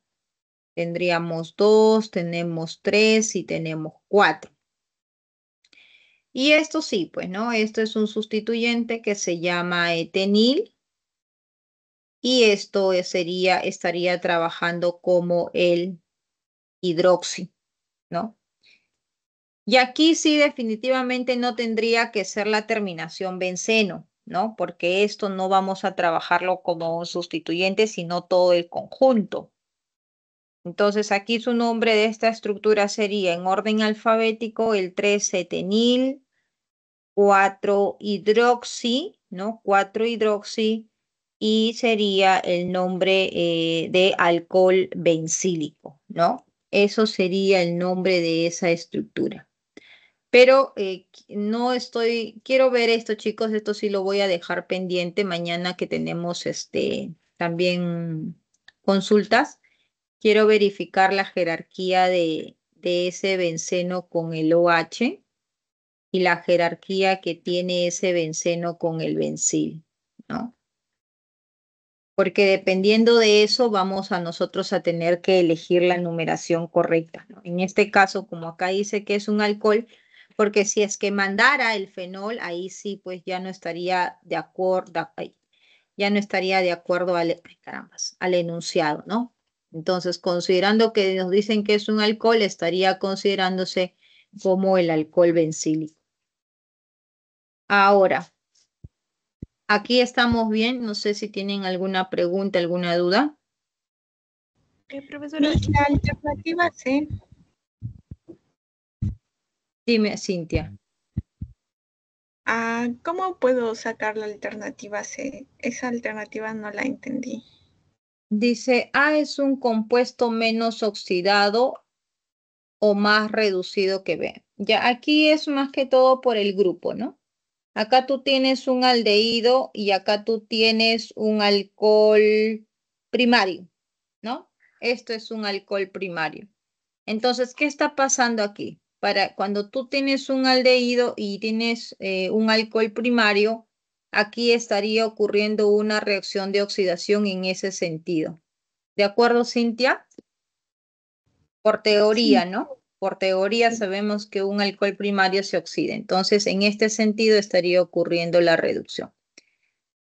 tendríamos 2, tenemos 3 y tenemos 4. Y esto sí, pues, ¿no? Esto es un sustituyente que se llama etenil y esto estaría trabajando como el hidroxi, ¿no? Y aquí sí definitivamente no tendría que ser la terminación benceno, ¿no? Porque esto no vamos a trabajarlo como un sustituyente, sino todo el conjunto. Entonces aquí su nombre de esta estructura sería en orden alfabético el 3-etenil, 4-hidroxi, ¿no? 4-hidroxi y sería el nombre de alcohol bencílico, ¿no? Eso sería el nombre de esa estructura. Pero no quiero ver esto, chicos, esto sí lo voy a dejar pendiente mañana que tenemos también consultas. Quiero verificar la jerarquía de ese benceno con el OH y la jerarquía que tiene ese benceno con el bencil, ¿no? Porque dependiendo de eso vamos a nosotros a tener que elegir la numeración correcta, ¿no? En este caso, como acá dice que es un alcohol, porque si es que mandara el fenol, ahí sí, pues ya no estaría de acuerdo, ya no estaría de acuerdo al enunciado, ¿no? Entonces, considerando que nos dicen que es un alcohol, estaría considerándose como el alcohol bencílico. Ahora, aquí estamos bien. No sé si tienen alguna pregunta, alguna duda. Profesora, la alternativa C. Dime, Cintia. ¿Cómo puedo sacar la alternativa C? Esa alternativa no la entendí. Dice, A es un compuesto menos oxidado o más reducido que B. Ya, aquí es más que todo por el grupo, ¿no? Acá tú tienes un aldehído y acá tú tienes un alcohol primario, ¿no? Esto es un alcohol primario. Entonces, ¿qué está pasando aquí? Cuando tú tienes un aldehído y tienes un alcohol primario, aquí estaría ocurriendo una reacción de oxidación en ese sentido. ¿De acuerdo, Cintia? Por teoría, ¿no? Por teoría sabemos que un alcohol primario se oxida. Entonces, en este sentido estaría ocurriendo la reducción.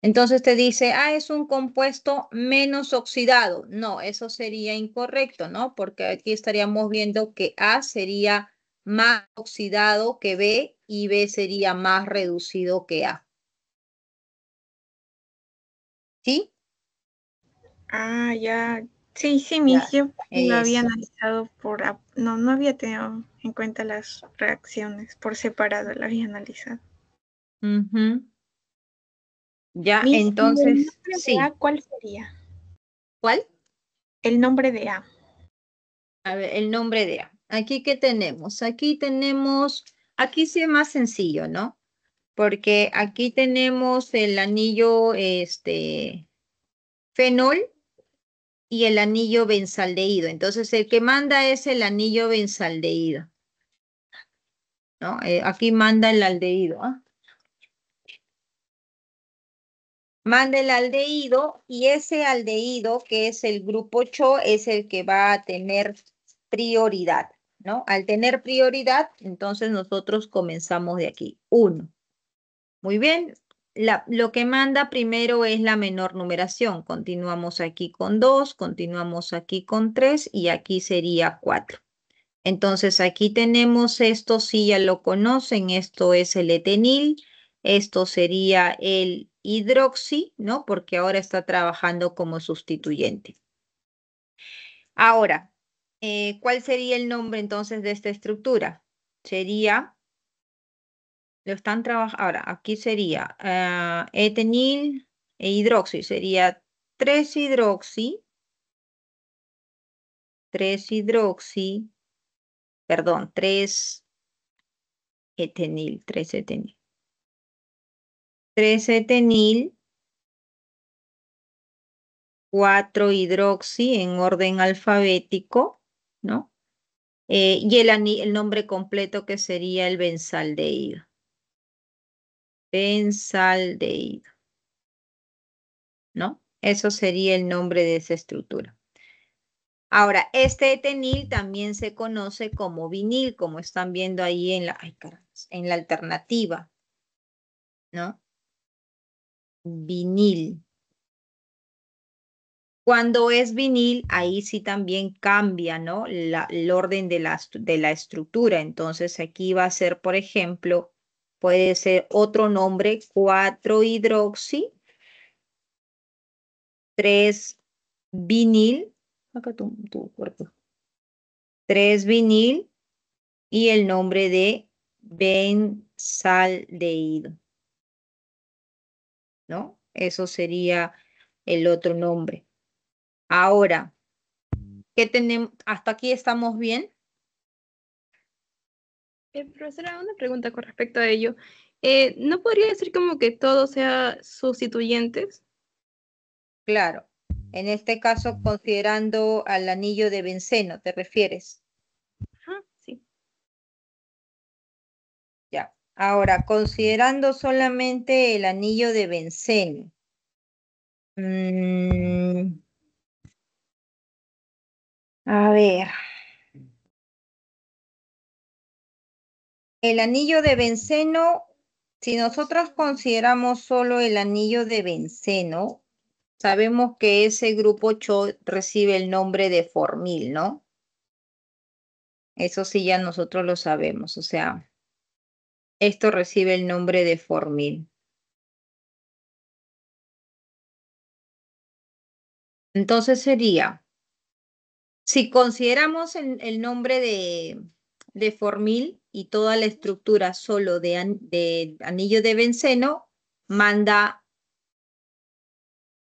Entonces te dice, es un compuesto menos oxidado. No, eso sería incorrecto, ¿no? Porque aquí estaríamos viendo que A sería más oxidado que B y B sería más reducido que A. ¿Sí? Ya. Sí, Ya, yo lo había eso. analizado no había tenido en cuenta las reacciones por separado, la había analizado. Ujú. Ya, Miss, ¿y el entonces, nombre de A sí. cuál sería? ¿Cuál? El nombre de A. A ver, el nombre de A. Aquí, ¿qué tenemos? Aquí tenemos aquí sí es más sencillo, ¿no? Porque aquí tenemos el anillo fenol y el anillo benzaldehído. Entonces, el que manda es el anillo benzaldehído, ¿no? Aquí manda el aldehído, ¿ah? Manda el aldehído y ese aldehído, que es el grupo CHO, es el que va a tener prioridad, ¿no? Al tener prioridad, entonces nosotros comenzamos de aquí. 1. Muy bien. Lo que manda primero es la menor numeración. Continuamos aquí con 2, continuamos aquí con 3 y aquí sería 4. Entonces aquí tenemos esto, sí ya lo conocen, esto es el etenil, esto sería el hidroxi, ¿no? Porque ahora está trabajando como sustituyente. Ahora, ¿cuál sería el nombre entonces de esta estructura? Sería, lo están trabajando, ahora aquí sería etenil e hidroxi, sería 3-hidroxi, 3-hidroxi, perdón, 3-etenil, 3-etenil. 3-etenil, 4-hidroxi en orden alfabético, ¿no? Y el nombre completo que sería el benzaldehído. Benzaldehído, ¿no? Eso sería el nombre de esa estructura. Ahora, este etenil también se conoce como vinil, como están viendo ahí en la, ay, caramba, en la alternativa, ¿no? Vinil. Cuando es vinil, ahí sí también cambia, ¿no? El orden de la estructura. Entonces aquí va a ser, por ejemplo, puede ser otro nombre, 4-hidroxi, 3-vinil, acá tu cuerpo, 3-vinil y el nombre de benzaldehído, ¿no? Eso sería el otro nombre. Ahora, ¿qué tenemos? ¿Hasta aquí estamos bien? Profesora, una pregunta con respecto a ello. ¿No podría decir como que todo sea sustituyentes? Claro. En este caso, considerando al anillo de benceno, ¿te refieres? Ajá, sí. Ya. Ahora, considerando solamente el anillo de benceno. A ver. El anillo de benceno, si nosotros consideramos solo el anillo de benceno, sabemos que ese grupo CHO recibe el nombre de formil, ¿no? Eso sí ya nosotros lo sabemos, o sea, esto recibe el nombre de formil. Entonces sería, si consideramos el nombre de formil y toda la estructura solo de anillo de benceno, manda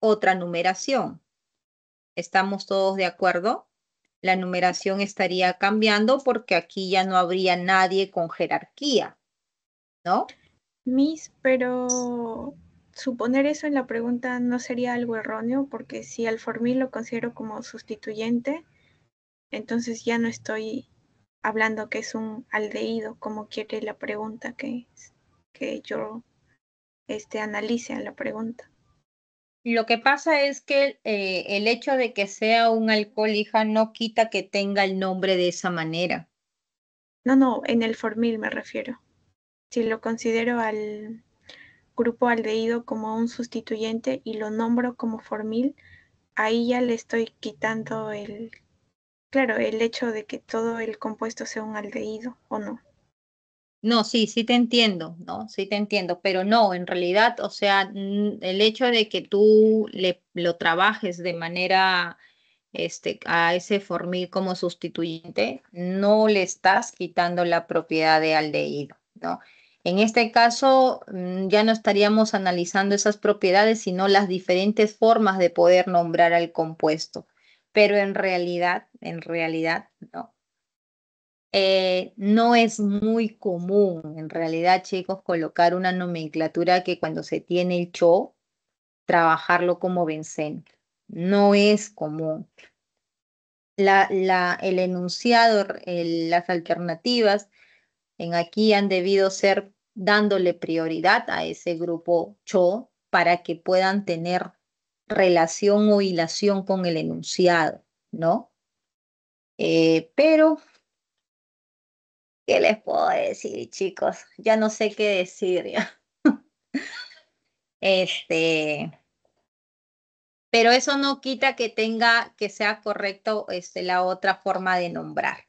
otra numeración. ¿Estamos todos de acuerdo? La numeración estaría cambiando porque aquí ya no habría nadie con jerarquía, ¿no? Miss, pero suponer eso en la pregunta no sería algo erróneo, porque si al formil lo considero como sustituyente, entonces ya no estoy hablando que es un aldehído, como quiere la pregunta que yo analice en la pregunta. Lo que pasa es que el hecho de que sea un alcohol, hija, no quita que tenga el nombre de esa manera. No, en el formil me refiero. Si lo considero al grupo aldehído como un sustituyente y lo nombro como formil, ahí ya le estoy quitando claro, el hecho de que todo el compuesto sea un aldehído, ¿o no? No, sí te entiendo, ¿no? Sí te entiendo, pero no, en realidad, o sea, el hecho de que tú lo trabajes de manera, a ese formil como sustituyente, no le estás quitando la propiedad de aldehído, ¿no? En este caso, ya no estaríamos analizando esas propiedades, sino las diferentes formas de poder nombrar al compuesto. Pero en realidad, no. No es muy común, en realidad, chicos, colocar una nomenclatura que cuando se tiene el cho, trabajarlo como benceno. No es común. El enunciado, las alternativas en aquí han debido ser dándole prioridad a ese grupo cho para que puedan tener relación o hilación con el enunciado, ¿no? Pero, ¿qué les puedo decir, chicos? Ya no sé qué decir ya. Pero eso no quita que sea correcto la otra forma de nombrar,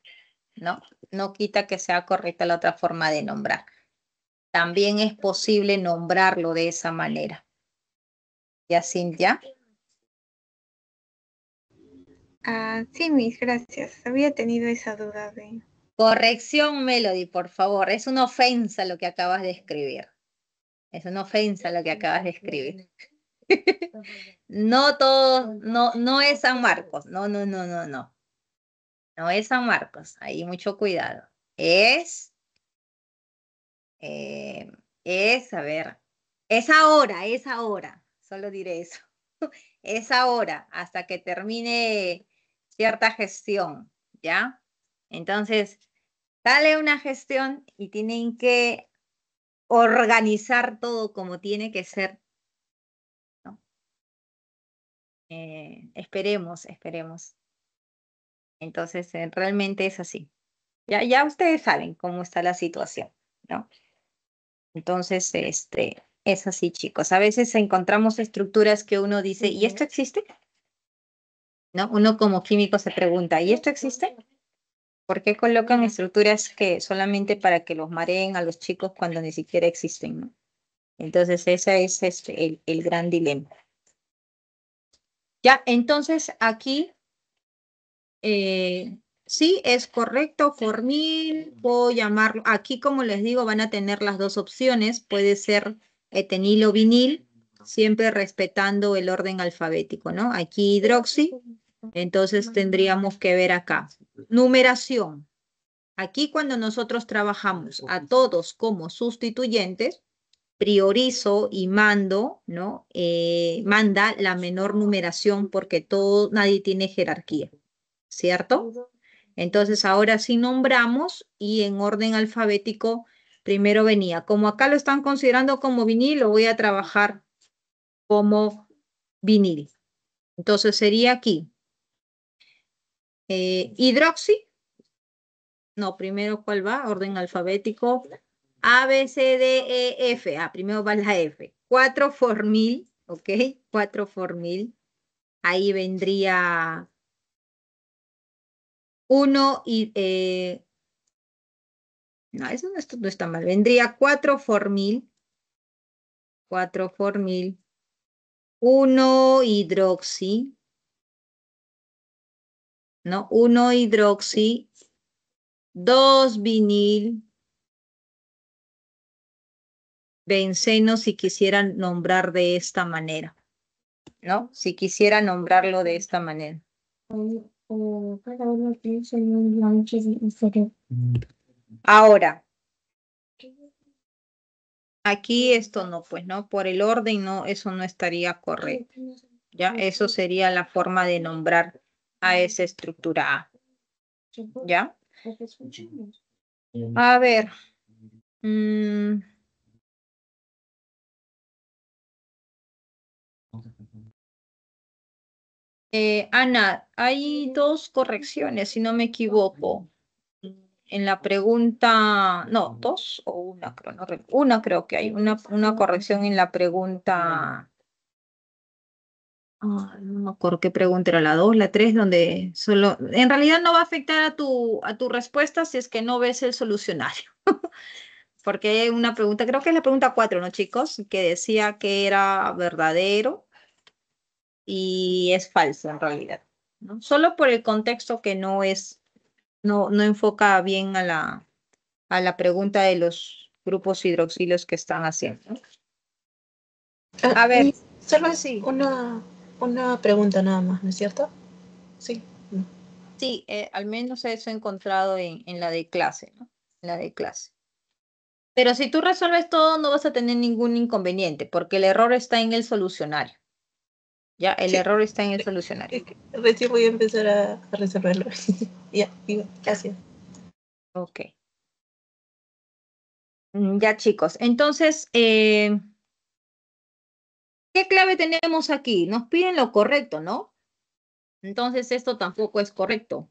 ¿no? No quita que sea correcta la otra forma de nombrar. También es posible nombrarlo de esa manera. ¿Ya, Cintia? Sí, Miss, gracias. Había tenido esa duda de... Corrección, Melody, por favor. Es una ofensa lo que acabas de escribir. Es una ofensa lo que acabas de escribir. No todo, no es San Marcos. No, no, no, no, no. No es San Marcos. Ahí mucho cuidado. Eh, a ver, es ahora. Solo diré eso. Es ahora, hasta que termine cierta gestión, ¿ya? Entonces, dale una gestión y tienen que organizar todo como tiene que ser, ¿no? Esperemos. Entonces, realmente es así. Ya ustedes saben cómo está la situación, ¿no? Entonces, es así, chicos. A veces encontramos estructuras que uno dice, ¿y esto existe? ¿No? Uno como químico se pregunta, ¿y esto existe? ¿Por qué colocan estructuras que solamente para que los mareen a los chicos cuando ni siquiera existen, ¿no? Entonces, ese es el gran dilema. Ya, entonces aquí sí es correcto, formil, puedo llamarlo. Aquí, como les digo, van a tener las dos opciones. Puede ser etenil o vinil, siempre respetando el orden alfabético, ¿no? Aquí hidroxi, entonces tendríamos que ver acá. Numeración. Aquí cuando nosotros trabajamos a todos como sustituyentes, priorizo y mando, ¿no? Manda la menor numeración porque nadie tiene jerarquía, ¿cierto? Entonces ahora sí nombramos y en orden alfabético primero venía. Como acá lo están considerando como vinil, lo voy a trabajar como vinil. Entonces sería aquí. Hidroxi. No, primero, ¿cuál va? Orden alfabético. A, B, C, D, E, F. Primero va la F. 4-formil, ¿ok? 4-formil. Ahí vendría 1 y... no, eso no está mal. Vendría 4-formil. 4-formil. 1-hidroxi. ¿No? 1-hidroxi. 2-vinil. Benceno si quisieran nombrar de esta manera, ¿no? Si quisiera nombrarlo de esta manera. Ahora, aquí esto no, pues, ¿no? Por el orden, no, eso no estaría correcto. ¿Ya? Eso sería la forma de nombrar a esa estructura A. ¿Ya? A ver. Ana, hay dos correcciones, si no me equivoco. En la pregunta, no, dos o una, creo, una creo que hay, una corrección en la pregunta. No me acuerdo qué pregunta era, la 2, la 3, donde solo, en realidad no va a afectar a tu respuesta si es que no ves el solucionario. Porque hay una pregunta, creo que es la pregunta 4, ¿no, chicos? Que decía que era verdadero y es falso en realidad, ¿no? Solo por el contexto que no enfoca bien a la pregunta de los grupos hidroxilos que están haciendo. A ver, Solo sí. una pregunta nada más, ¿no es cierto? Sí. Sí, al menos eso he encontrado en la de clase, ¿no? En la de clase. Pero si tú resuelves todo, no vas a tener ningún inconveniente, porque el error está en el solucionario. Ya, el Sí. error está en el solucionario. Recién voy a empezar a resolverlo. Ya, digo, gracias. Ok. Ya, chicos. Entonces, ¿qué clave tenemos aquí? Nos piden lo correcto, ¿no? Entonces, esto tampoco es correcto.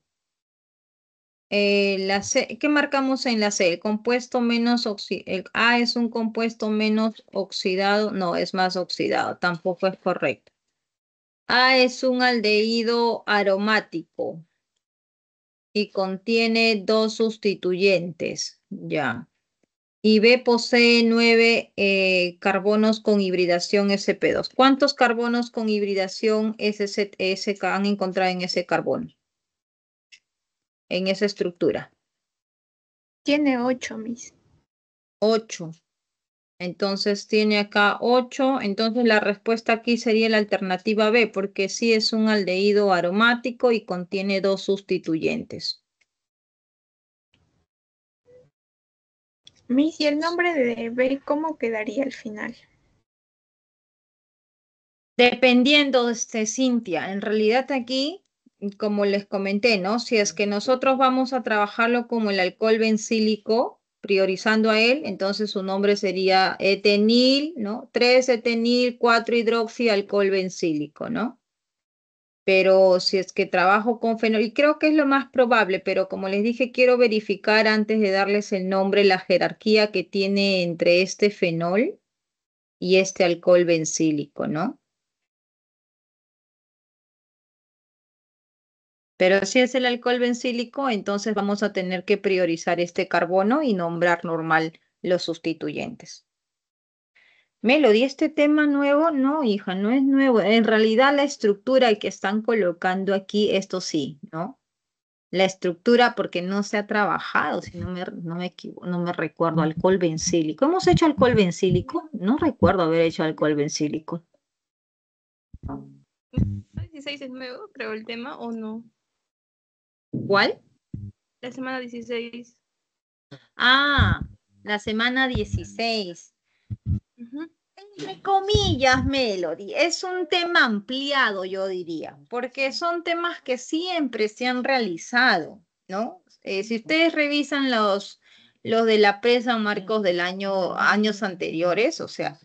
La C, ¿qué marcamos en la C? El compuesto menos el A es un compuesto menos oxidado. No, es más oxidado. Tampoco es correcto. A es un aldehído aromático y contiene 2 sustituyentes. Ya. Y B posee 9 carbonos con hibridación sp2. ¿Cuántos carbonos con hibridación han encontrado en ese carbono? En esa estructura. Tiene 8, Miss. 8. Entonces tiene acá 8. Entonces la respuesta aquí sería la alternativa B, porque sí es un aldehído aromático y contiene 2 sustituyentes. Miss, ¿y el nombre de B cómo quedaría al final? Dependiendo, Cintia, en realidad aquí, como les comenté, ¿no? Si es que nosotros vamos a trabajarlo como el alcohol bencílico, priorizando a él, entonces su nombre sería etenil, ¿no? 3-etenil, 4-hidroxialcohol bencílico, ¿no? Pero si es que trabajo con fenol, y creo que es lo más probable, pero como les dije, quiero verificar antes de darles el nombre, la jerarquía que tiene entre este fenol y este alcohol bencílico, ¿no? Pero si es el alcohol bencílico, entonces vamos a tener que priorizar este carbono y nombrar normal los sustituyentes. Melody, ¿este tema nuevo? No, hija, no es nuevo. En realidad la estructura que están colocando aquí, esto sí, ¿no? La estructura porque no se ha trabajado, si no me recuerdo, alcohol bencílico. ¿Hemos hecho alcohol bencílico? No recuerdo haber hecho alcohol bencílico. 16 es nuevo, creo, el tema, ¿o no? ¿Cuál? La semana 16. Ah, la semana 16. Ujú. Entre comillas, Melody, es un tema ampliado, yo diría, porque son temas que siempre se han realizado, ¿no? Si ustedes revisan los de la presa Marcos del años anteriores, o sea,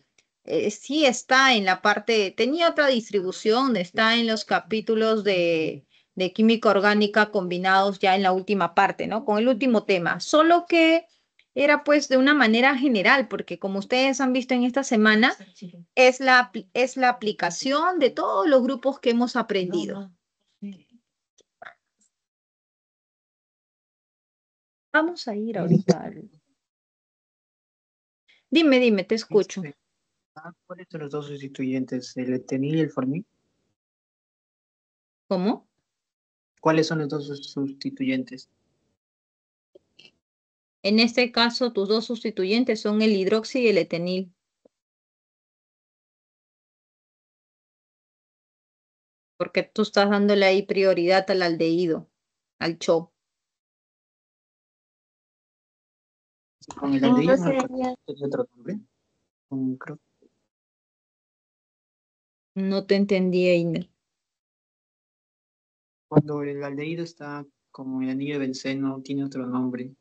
sí está en la parte, tenía otra distribución, está en los capítulos de química orgánica combinados ya en la última parte, ¿no? Con el último tema, solo que era pues de una manera general, porque como ustedes han visto en esta semana, es la aplicación de todos los grupos que hemos aprendido. Vamos a ir ahorita. Dime, te escucho. ¿Cuáles son los dos sustituyentes? ¿El etenil y el formil? ¿Cómo? ¿Cuáles son los dos sustituyentes? En este caso, tus dos sustituyentes son el hidroxi y el etenil. Porque tú estás dándole ahí prioridad al aldehído, al CHO. Con el Y aldehído no no sería, es otro nombre. Creo. No te entendí, Einer. Cuando el aldehído está como el anillo de benceno, tiene otro nombre.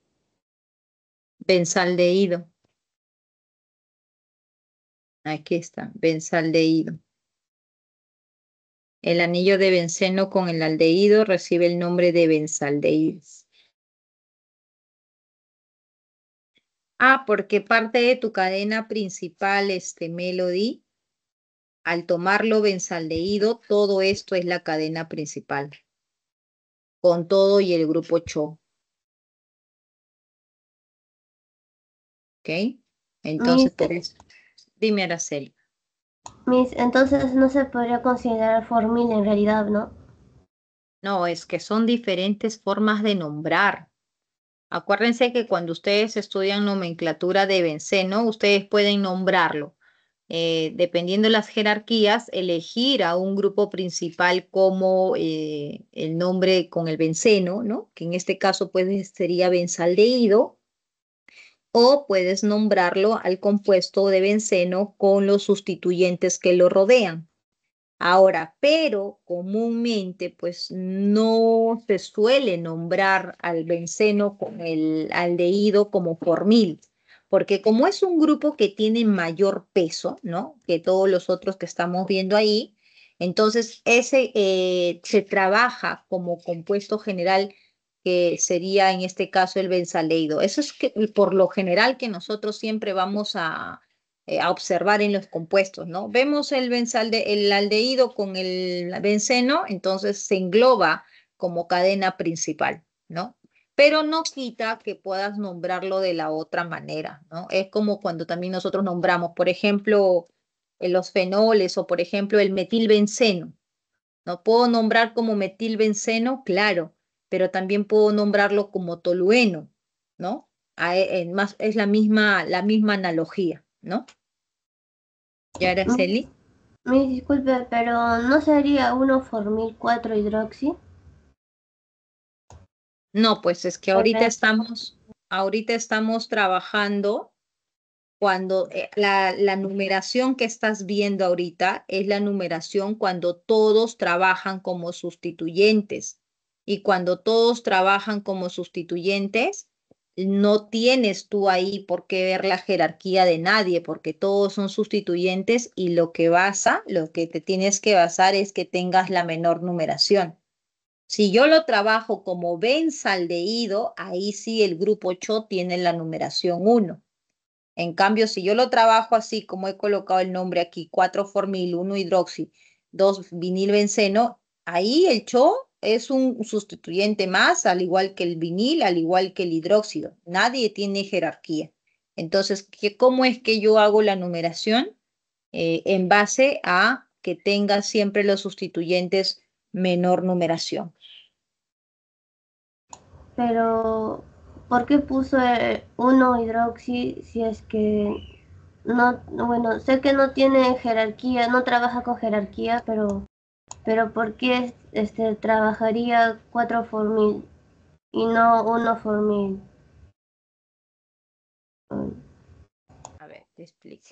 Benzaldehído. Aquí está, benzaldehído. El anillo de benceno con el aldehído recibe el nombre de benzaldehído. Ah, porque parte de tu cadena principal, Melody, al tomarlo benzaldehído, todo esto es la cadena principal, con todo y el grupo CHO. ¿Ok? Entonces, Miss, por eso. Dime, Araceli. entonces no se podría considerar formil en realidad, ¿no? No, es que son diferentes formas de nombrar. Acuérdense que cuando ustedes estudian nomenclatura de benceno, ustedes pueden nombrarlo dependiendo de las jerarquías, elegir a un grupo principal como el nombre con el benceno, ¿no? Que en este caso pues sería benzaldehído, o puedes nombrarlo al compuesto de benceno con los sustituyentes que lo rodean. Ahora, pero comúnmente pues no se suele nombrar al benceno con el aldehído como formil, porque como es un grupo que tiene mayor peso, ¿no? Que todos los otros que estamos viendo ahí, entonces ese se trabaja como compuesto general que sería en este caso el benzaldehído. Eso es que, por lo general que nosotros siempre vamos a observar en los compuestos, ¿no? Vemos el aldehído con el benceno, entonces se engloba como cadena principal, ¿no? Pero no quita que puedas nombrarlo de la otra manera, ¿no? Es como cuando también nosotros nombramos, por ejemplo, los fenoles o, por ejemplo, el metilbenceno. ¿No puedo nombrar como metilbenceno? Claro, pero también puedo nombrarlo como tolueno, ¿no? Es la misma analogía, ¿no? ¿Y Araceli? Me disculpe, pero ¿no sería 1-formil 4-hidroxi? No, pues es que ahorita estamos trabajando cuando la numeración que estás viendo ahorita es la numeración cuando todos trabajan como sustituyentes. Y cuando todos trabajan como sustituyentes, no tienes tú ahí por qué ver la jerarquía de nadie, porque todos son sustituyentes y lo que te tienes que basar es que tengas la menor numeración. Si yo lo trabajo como benzaldehído, ahí sí el grupo CHO tiene la numeración 1. En cambio, si yo lo trabajo así, como he colocado el nombre aquí, 4-formil, 1-hidroxi, 2-vinilbenceno, ahí el CHO es un sustituyente más, al igual que el vinil, al igual que el hidróxido. Nadie tiene jerarquía. Entonces, ¿cómo es que yo hago la numeración? En base a que tenga siempre los sustituyentes menor numeración. Pero, ¿por qué puso 1-hidroxi si es que no, bueno, sé que no tiene jerarquía, no trabaja con jerarquía, pero ¿por qué trabajaría 4-formil y no 1-formil? A ver, te explico.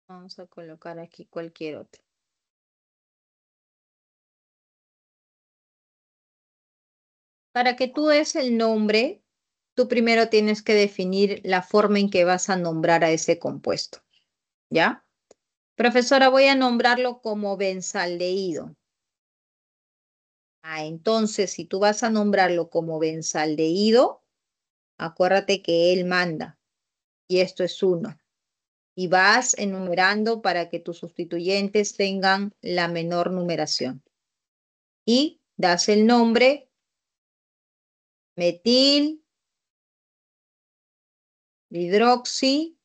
Vamos a colocar aquí cualquier otro. Para que tú des el nombre, tú primero tienes que definir la forma en que vas a nombrar a ese compuesto. ¿Ya? Profesora, voy a nombrarlo como benzaldehído. Entonces, si tú vas a nombrarlo como benzaldehído, acuérdate que él manda. Y esto es 1. Y vas enumerando para que tus sustituyentes tengan la menor numeración. Y das el nombre metil, hidroxi,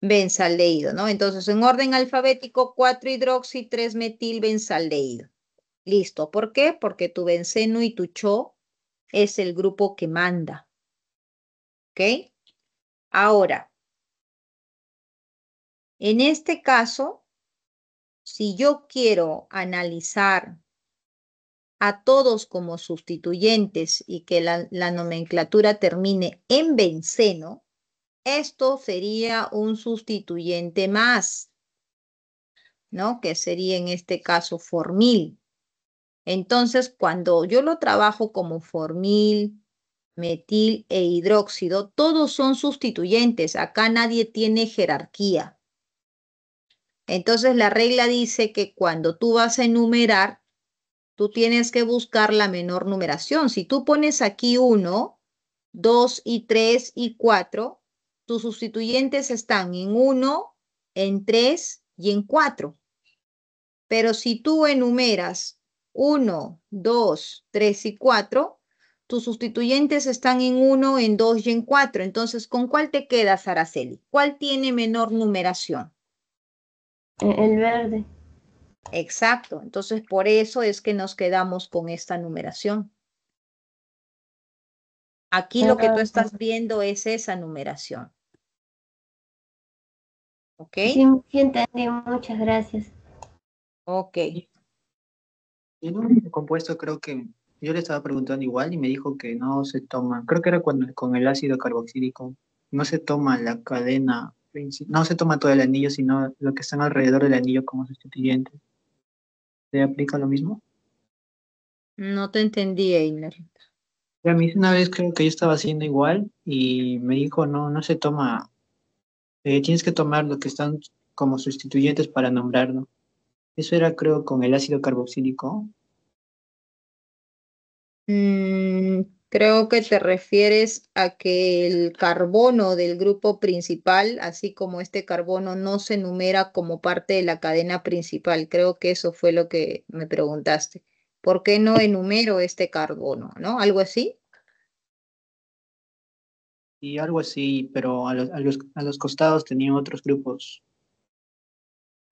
benzaldehído, ¿no? Entonces, en orden alfabético, 4-hidroxi, 3-metil-benzaldehído. Listo. ¿Por qué? Porque tu benceno y tu CHO es el grupo que manda. ¿Ok? Ahora, en este caso, si yo quiero analizar a todos como sustituyentes y que la nomenclatura termine en benceno, esto sería un sustituyente más, ¿no? Que sería en este caso formil. Entonces, cuando yo lo trabajo como formil, metil e hidróxido, todos son sustituyentes. Acá nadie tiene jerarquía. Entonces, la regla dice que cuando tú vas a enumerar, tú tienes que buscar la menor numeración. Si tú pones aquí 1, 2 y 3 y 4, tus sustituyentes están en 1, en 3 y en 4. Pero si tú enumeras 1, 2, 3 y 4, tus sustituyentes están en 1, en 2 y en 4. Entonces, ¿con cuál te quedas, Araceli? ¿Cuál tiene menor numeración? El verde. Exacto. Entonces, por eso es que nos quedamos con esta numeración. Aquí lo que tú estás viendo es esa numeración. ¿Ok? Sí, sí entendí, muchas gracias. Ok. Y el único compuesto creo que yo le estaba preguntando igual y me dijo que no se toma, creo que era cuando con el ácido carboxílico, no se toma la cadena, no se toma todo el anillo, sino lo que están alrededor del anillo como sustituyente. ¿Se aplica lo mismo? No te entendí, Einer. Ya me hizo una vez creo que yo estaba haciendo igual y me dijo no, no se toma, tienes que tomar lo que están como sustituyentes para nombrarlo. Eso era creo con el ácido carboxílico. Creo que te refieres a que el carbono del grupo principal, así como este carbono, no se numera como parte de la cadena principal. Creo que eso fue lo que me preguntaste. ¿Por qué no enumero este carbono? ¿No? ¿Algo así? Y algo así, pero a los costados tenían otros grupos,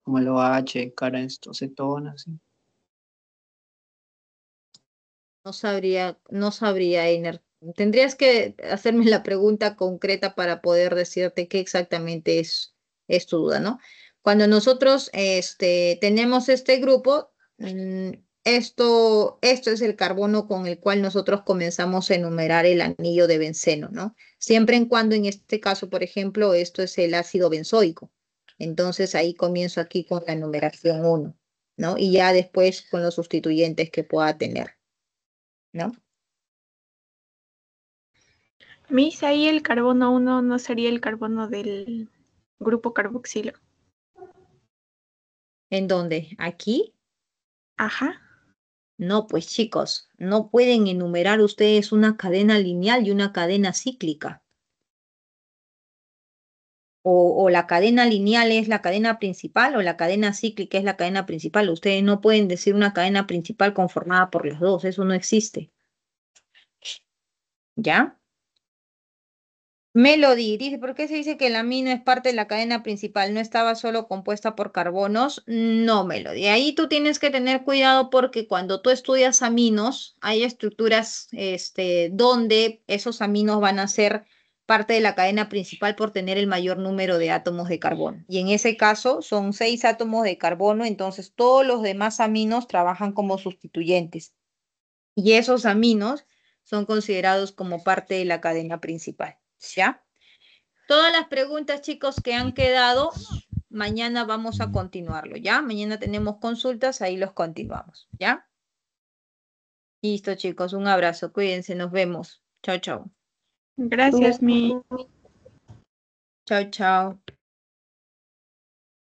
como el OH, cara esto, cetonas. ¿Sí? No sabría, Einer. Tendrías que hacerme la pregunta concreta para poder decirte qué exactamente es tu duda, ¿no? Cuando nosotros tenemos este grupo, esto es el carbono con el cual nosotros comenzamos a enumerar el anillo de benceno, ¿no? Siempre en cuando en este caso, por ejemplo, esto es el ácido benzoico. Entonces ahí comienzo aquí con la numeración 1, ¿no? Y ya después con los sustituyentes que pueda tener, ¿no? Miss, ahí el carbono 1 no sería el carbono del grupo carboxilo. ¿En dónde? ¿Aquí? Ajá. No, pues chicos, no pueden enumerar ustedes una cadena lineal y una cadena cíclica. O la cadena lineal es la cadena principal o la cadena cíclica es la cadena principal. Ustedes no pueden decir una cadena principal conformada por las dos, eso no existe. ¿Ya? Melody dice, ¿por qué se dice que el amino es parte de la cadena principal? ¿No estaba solo compuesta por carbonos? No, Melody. Ahí tú tienes que tener cuidado porque cuando tú estudias aminos, hay estructuras donde esos aminos van a ser parte de la cadena principal por tener el mayor número de átomos de carbono. Y en ese caso son 6 átomos de carbono, entonces todos los demás aminos trabajan como sustituyentes. Y esos aminos son considerados como parte de la cadena principal. ¿Ya? Todas las preguntas, chicos, que han quedado, mañana vamos a continuarlo, ¿ya? Mañana tenemos consultas, ahí los continuamos, ¿ya? Listo, chicos, un abrazo, cuídense, nos vemos. Chao, chao. Gracias, Miss. Chao, chao.